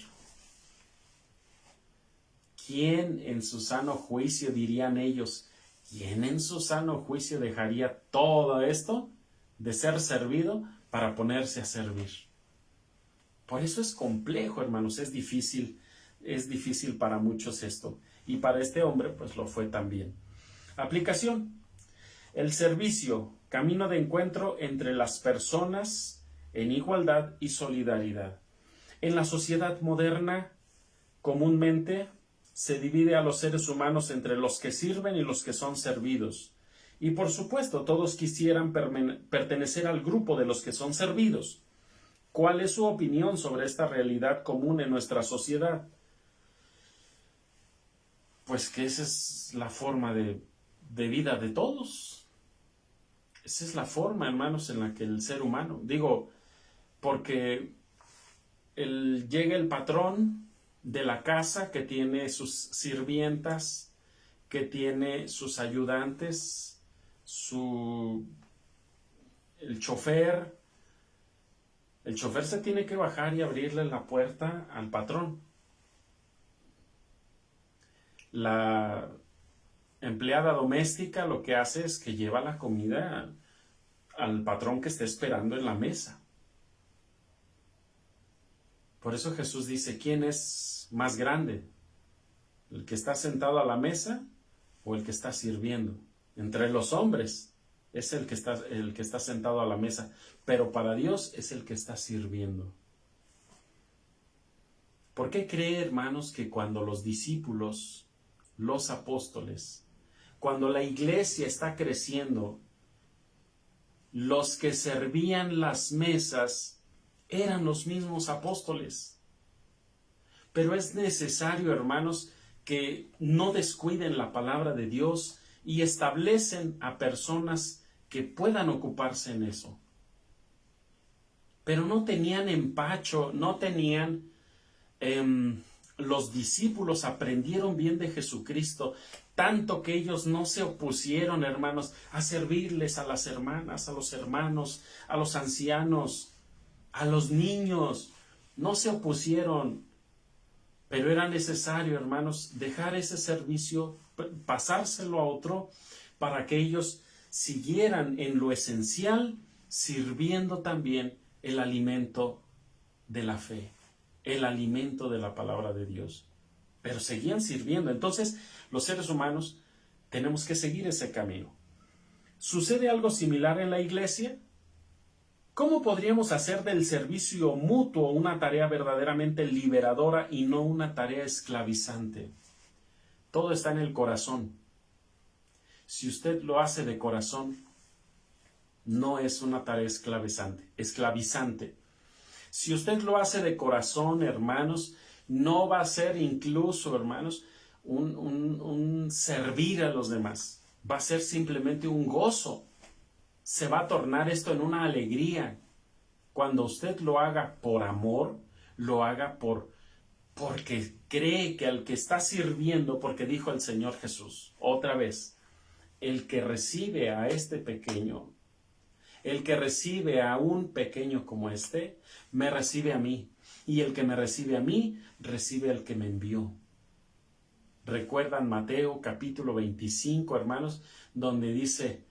¿Quién en su sano juicio, dirían ellos, quién en su sano juicio dejaría todo esto de ser servido para ponerse a servir? Por eso es complejo, hermanos, es difícil para muchos esto. Y para este hombre, pues lo fue también. Aplicación. El servicio, camino de encuentro entre las personas en igualdad y solidaridad. En la sociedad moderna, comúnmente se divide a los seres humanos entre los que sirven y los que son servidos. Y por supuesto, todos quisieran pertenecer al grupo de los que son servidos. ¿Cuál es su opinión sobre esta realidad común en nuestra sociedad? Pues que esa es la forma de vida de todos. Esa es la forma, hermanos, en la que el ser humano, porque llega el patrón de la casa que tiene sus sirvientas, que tiene sus ayudantes, el chofer. El chofer se tiene que bajar y abrirle la puerta al patrón. La empleada doméstica lo que hace es que lleva la comida al patrón que esté esperando en la mesa. Por eso Jesús dice, ¿quién es más grande? ¿El que está sentado a la mesa o el que está sirviendo? Entre los hombres es el que está sentado a la mesa, pero para Dios es el que está sirviendo. ¿Por qué cree, hermanos, que cuando los discípulos, los apóstoles, cuando la iglesia está creciendo, los que servían las mesas eran los mismos apóstoles? Pero es necesario, hermanos, que no descuiden la palabra de Dios y establecen a personas que puedan ocuparse en eso. Pero no tenían empacho, los discípulos aprendieron bien de Jesucristo, tanto que ellos no se opusieron, hermanos, a servirles a las hermanas, a los hermanos, a los ancianos, a los niños. No se opusieron, pero era necesario, hermanos, dejar ese servicio, pasárselo a otro, para que ellos siguieran en lo esencial, sirviendo también el alimento de la fe, el alimento de la palabra de Dios. Pero seguían sirviendo. Entonces, los seres humanos tenemos que seguir ese camino. ¿Sucede algo similar en la iglesia? ¿Cómo podríamos hacer del servicio mutuo una tarea verdaderamente liberadora y no una tarea esclavizante? Todo está en el corazón. Si usted lo hace de corazón, no es una tarea esclavizante. Si usted lo hace de corazón, hermanos, no va a ser incluso, hermanos, un servir a los demás. Va a ser simplemente un gozo. Se va a tornar esto en una alegría. Cuando usted lo haga por amor, lo haga porque cree que al que está sirviendo, porque dijo el Señor Jesús, otra vez, el que recibe a este pequeño, el que recibe a un pequeño como este, me recibe a mí. Y el que me recibe a mí, recibe al que me envió. ¿Recuerdan Mateo capítulo 25, hermanos? Donde dice,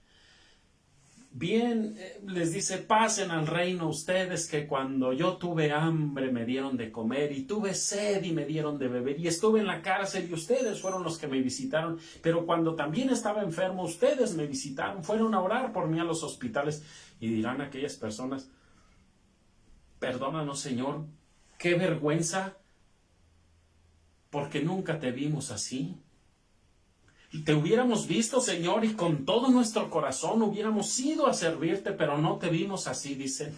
Bien, les dice, pasen al reino ustedes que cuando yo tuve hambre me dieron de comer y tuve sed y me dieron de beber y estuve en la cárcel y ustedes fueron los que me visitaron, pero cuando también estaba enfermo ustedes me visitaron, fueron a orar por mí a los hospitales. Y dirán aquellas personas, perdónanos Señor, qué vergüenza, porque nunca te vimos así. Te hubiéramos visto, Señor, y con todo nuestro corazón hubiéramos ido a servirte, pero no te vimos así. Dice,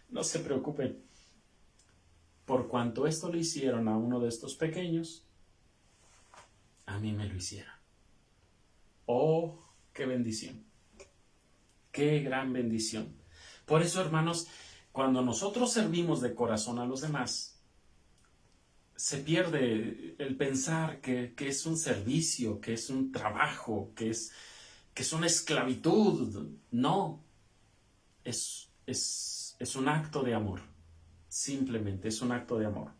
no se preocupen. Por cuanto esto le hicieron a uno de estos pequeños, a mí me lo hicieron. Oh, qué bendición. Qué gran bendición. Por eso, hermanos, cuando nosotros servimos de corazón a los demás, se pierde el pensar que es un servicio, que es un trabajo, que es una esclavitud. No, es un acto de amor. Simplemente es un acto de amor.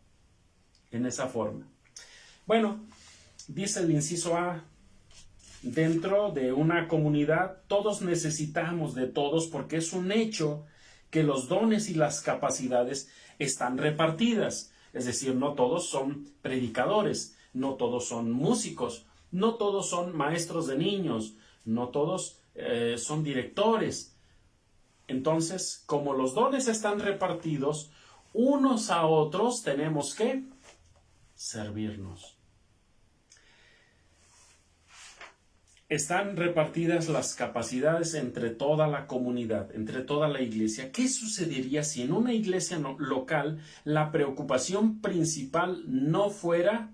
En esa forma. Bueno, dice el inciso A, dentro de una comunidad todos necesitamos de todos porque es un hecho que los dones y las capacidades están repartidas. Es decir, no todos son predicadores, no todos son músicos, no todos son maestros de niños, no todos son directores. Entonces, como los dones están repartidos, unos a otros tenemos que servirnos. Están repartidas las capacidades entre toda la comunidad, entre toda la iglesia. ¿Qué sucedería si en una iglesia local la preocupación principal no fuera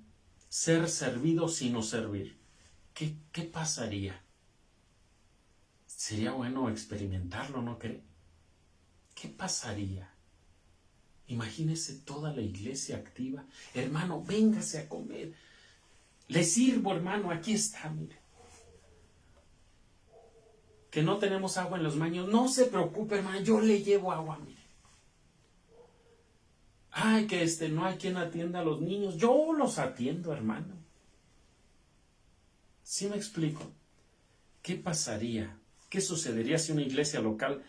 ser servido sino servir? ¿Qué pasaría? Sería bueno experimentarlo, ¿no cree? ¿Qué pasaría? Imagínese toda la iglesia activa. Hermano, véngase a comer. Le sirvo, hermano, aquí está, mire. Que no tenemos agua en los baños, no se preocupe, hermano, yo le llevo agua, mire. Ay, que no hay quien atienda a los niños, yo los atiendo, hermano. ¿Sí me explico? ¿Qué pasaría? ¿Qué sucedería si una iglesia local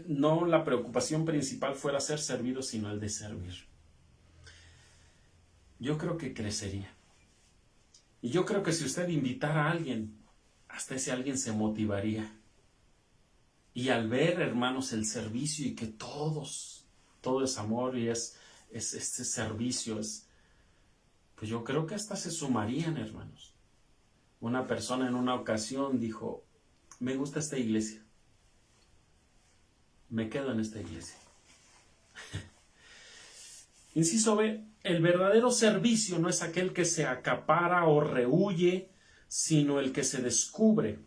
no la preocupación principal fuera ser servido, sino el de servir? Yo creo que crecería. Y yo creo que si usted invitara a alguien, hasta ese alguien se motivaría. Y al ver, hermanos, el servicio y que todo es amor y es este servicio, pues yo creo que hasta se sumarían, hermanos. Una persona en una ocasión dijo, me gusta esta iglesia. Me quedo en esta iglesia. Inciso B, el verdadero servicio no es aquel que se acapara o rehúye, sino el que se descubre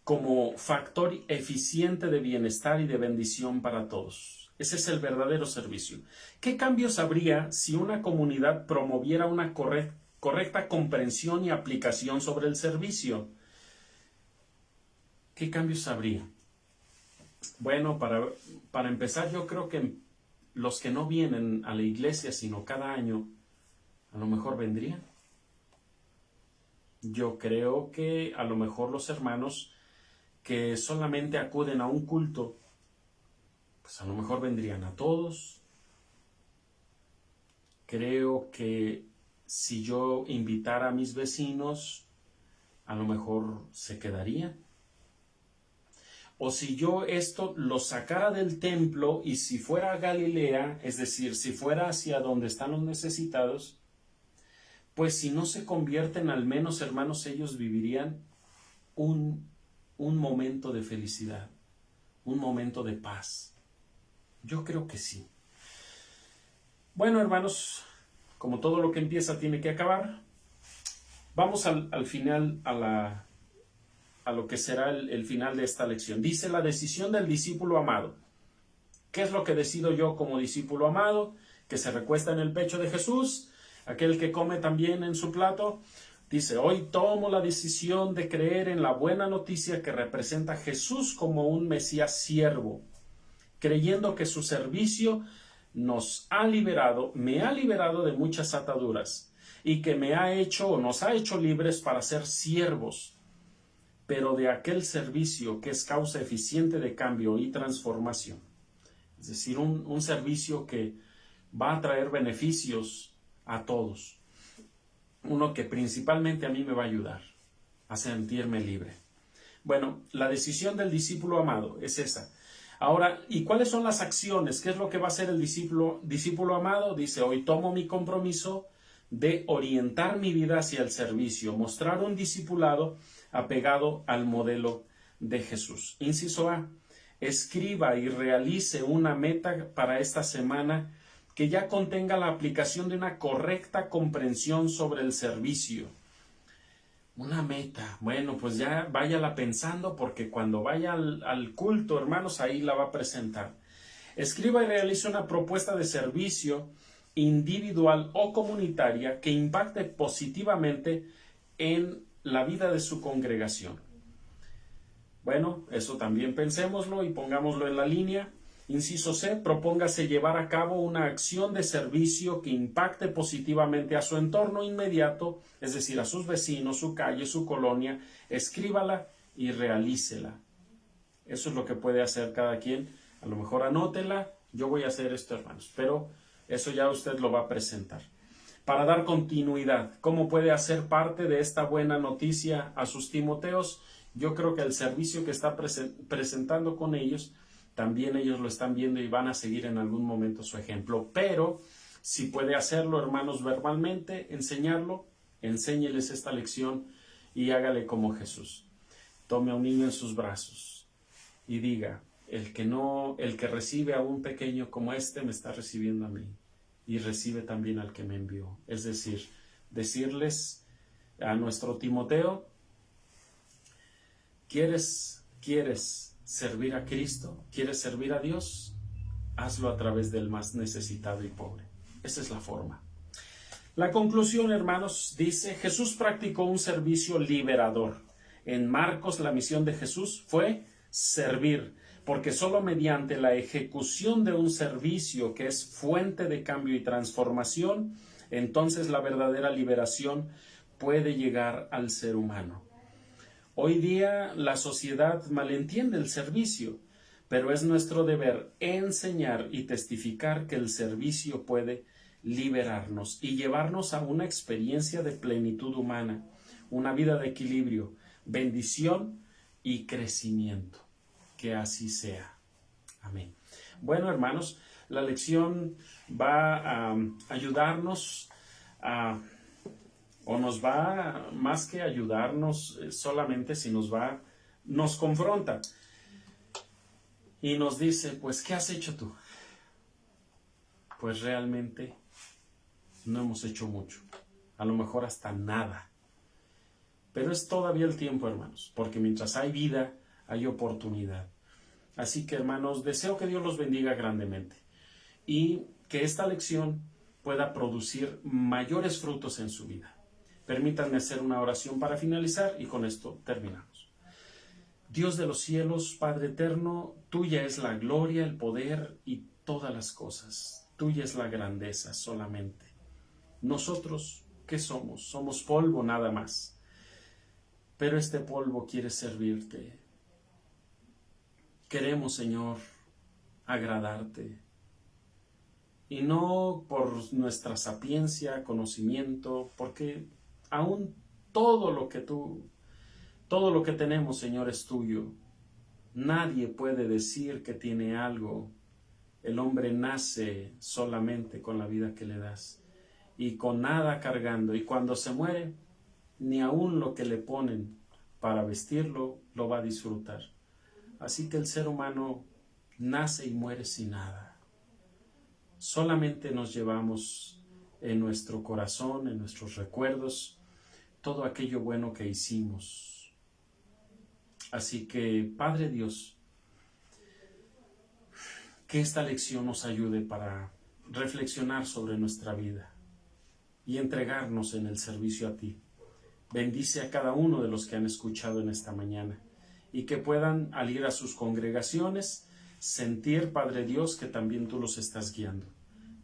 como factor eficiente de bienestar y de bendición para todos. Ese es el verdadero servicio. ¿Qué cambios habría si una comunidad promoviera una correcta comprensión y aplicación sobre el servicio? ¿Qué cambios habría? Bueno, para empezar, yo creo que los que no vienen a la iglesia sino cada año, a lo mejor vendrían. Yo creo que a lo mejor los hermanos que solamente acuden a un culto, pues a lo mejor vendrían a todos. Creo que si yo invitara a mis vecinos, a lo mejor se quedarían. O si yo esto lo sacara del templo y si fuera a Galilea, es decir, si fuera hacia donde están los necesitados, pues si no se convierten, al menos, hermanos, ellos vivirían un momento de felicidad, un momento de paz. Yo creo que sí. Bueno, hermanos, como todo lo que empieza tiene que acabar, vamos al final, a lo que será el final de esta lección. Dice la decisión del discípulo amado. ¿Qué es lo que decido yo como discípulo amado? Que se recuesta en el pecho de Jesús, aquel que come también en su plato. Dice, hoy tomo la decisión de creer en la buena noticia que representa a Jesús como un Mesías siervo, creyendo que su servicio me ha liberado de muchas ataduras y que nos ha hecho libres para ser siervos. pero de aquel servicio que es causa eficiente de cambio y transformación. Es decir, un servicio que va a traer beneficios a todos. Uno que principalmente a mí me va a ayudar a sentirme libre. Bueno, la decisión del discípulo amado es esa. Ahora, ¿y cuáles son las acciones? ¿Qué es lo que va a hacer el discípulo amado? Dice, hoy tomo mi compromiso de orientar mi vida hacia el servicio, mostrar un discipulado apegado al modelo de Jesús. Inciso A, escriba y realice una meta para esta semana que ya contenga la aplicación de una correcta comprensión sobre el servicio. Una meta, bueno, pues ya váyala pensando porque cuando vaya al culto, hermanos, ahí la va a presentar. Escriba y realice una propuesta de servicio individual o comunitaria que impacte positivamente en la vida de su congregación. Bueno, eso también pensémoslo y pongámoslo en la línea. Inciso C, propóngase llevar a cabo una acción de servicio que impacte positivamente a su entorno inmediato, es decir, a sus vecinos, su calle, su colonia. Escríbala y realícela. Eso es lo que puede hacer cada quien. A lo mejor anótela, yo voy a hacer esto, hermanos, pero eso ya usted lo va a presentar. Para dar continuidad, ¿cómo puede hacer parte de esta buena noticia a sus Timoteos? Yo creo que el servicio que está presentando con ellos, también ellos lo están viendo y van a seguir en algún momento su ejemplo. Pero si puede hacerlo, hermanos, verbalmente, enseñarlo, enséñeles esta lección y hágale como Jesús. Tome a un niño en sus brazos y diga, el que recibe a un pequeño como este me está recibiendo a mí y recibe también al que me envió. Es decir, decirles a nuestro Timoteo, ¿quieres servir a Cristo? ¿Quieres servir a Dios? Hazlo a través del más necesitado y pobre. Esa es la forma. La conclusión, hermanos, dice, Jesús practicó un servicio liberador. En Marcos, la misión de Jesús fue servir, porque solo mediante la ejecución de un servicio que es fuente de cambio y transformación, entonces la verdadera liberación puede llegar al ser humano. Hoy día la sociedad malentiende el servicio, pero es nuestro deber enseñar y testificar que el servicio puede liberarnos y llevarnos a una experiencia de plenitud humana, una vida de equilibrio, bendición y crecimiento. Que así sea. Amén. Bueno, hermanos, la lección va a ayudarnos o nos va, más que ayudarnos solamente, si nos confronta y nos dice, pues, ¿qué has hecho tú? Pues realmente no hemos hecho mucho, a lo mejor hasta nada, pero es todavía el tiempo, hermanos, porque mientras hay vida, hay oportunidad. Así que, hermanos, deseo que Dios los bendiga grandemente y que esta lección pueda producir mayores frutos en su vida. Permítanme hacer una oración para finalizar y con esto terminamos. Dios de los cielos, Padre eterno, tuya es la gloria, el poder y todas las cosas. Tuya es la grandeza solamente. Nosotros, ¿qué somos? Somos polvo nada más. Pero este polvo quiere servirte. Queremos, Señor, agradarte. Y no por nuestra sapiencia, conocimiento, porque aún todo lo que tenemos, Señor, es tuyo. Nadie puede decir que tiene algo. El hombre nace solamente con la vida que le das y con nada cargando. Y cuando se muere, ni aún lo que le ponen para vestirlo lo va a disfrutar. Así que el ser humano nace y muere sin nada. Solamente nos llevamos en nuestro corazón, en nuestros recuerdos, todo aquello bueno que hicimos. Así que, Padre Dios, que esta lección nos ayude para reflexionar sobre nuestra vida y entregarnos en el servicio a ti. Bendice a cada uno de los que han escuchado en esta mañana y que puedan, al ir a sus congregaciones, sentir, Padre Dios, que también tú los estás guiando,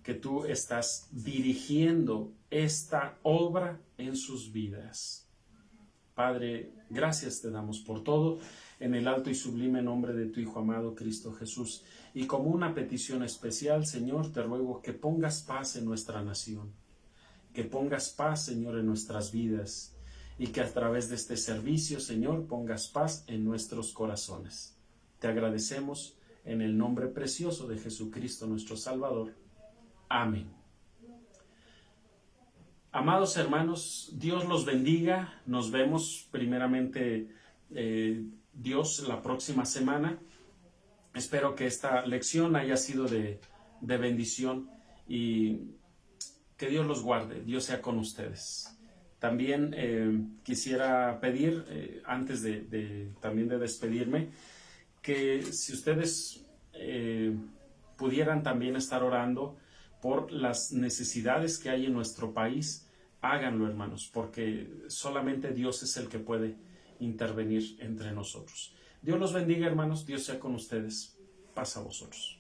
que tú estás dirigiendo esta obra en sus vidas. Padre, gracias te damos por todo, en el alto y sublime nombre de tu Hijo amado Cristo Jesús. Y como una petición especial, Señor, te ruego que pongas paz en nuestra nación, que pongas paz, Señor, en nuestras vidas, y que a través de este servicio, Señor, pongas paz en nuestros corazones. Te agradecemos en el nombre precioso de Jesucristo nuestro Salvador. Amén. Amados hermanos, Dios los bendiga. Nos vemos primeramente Dios la próxima semana. Espero que esta lección haya sido de bendición y que Dios los guarde, Dios sea con ustedes. También quisiera pedir, antes también de despedirme, que si ustedes pudieran también estar orando por las necesidades que hay en nuestro país, háganlo, hermanos, porque solamente Dios es el que puede intervenir entre nosotros. Dios los bendiga, hermanos, Dios sea con ustedes. Paz a vosotros.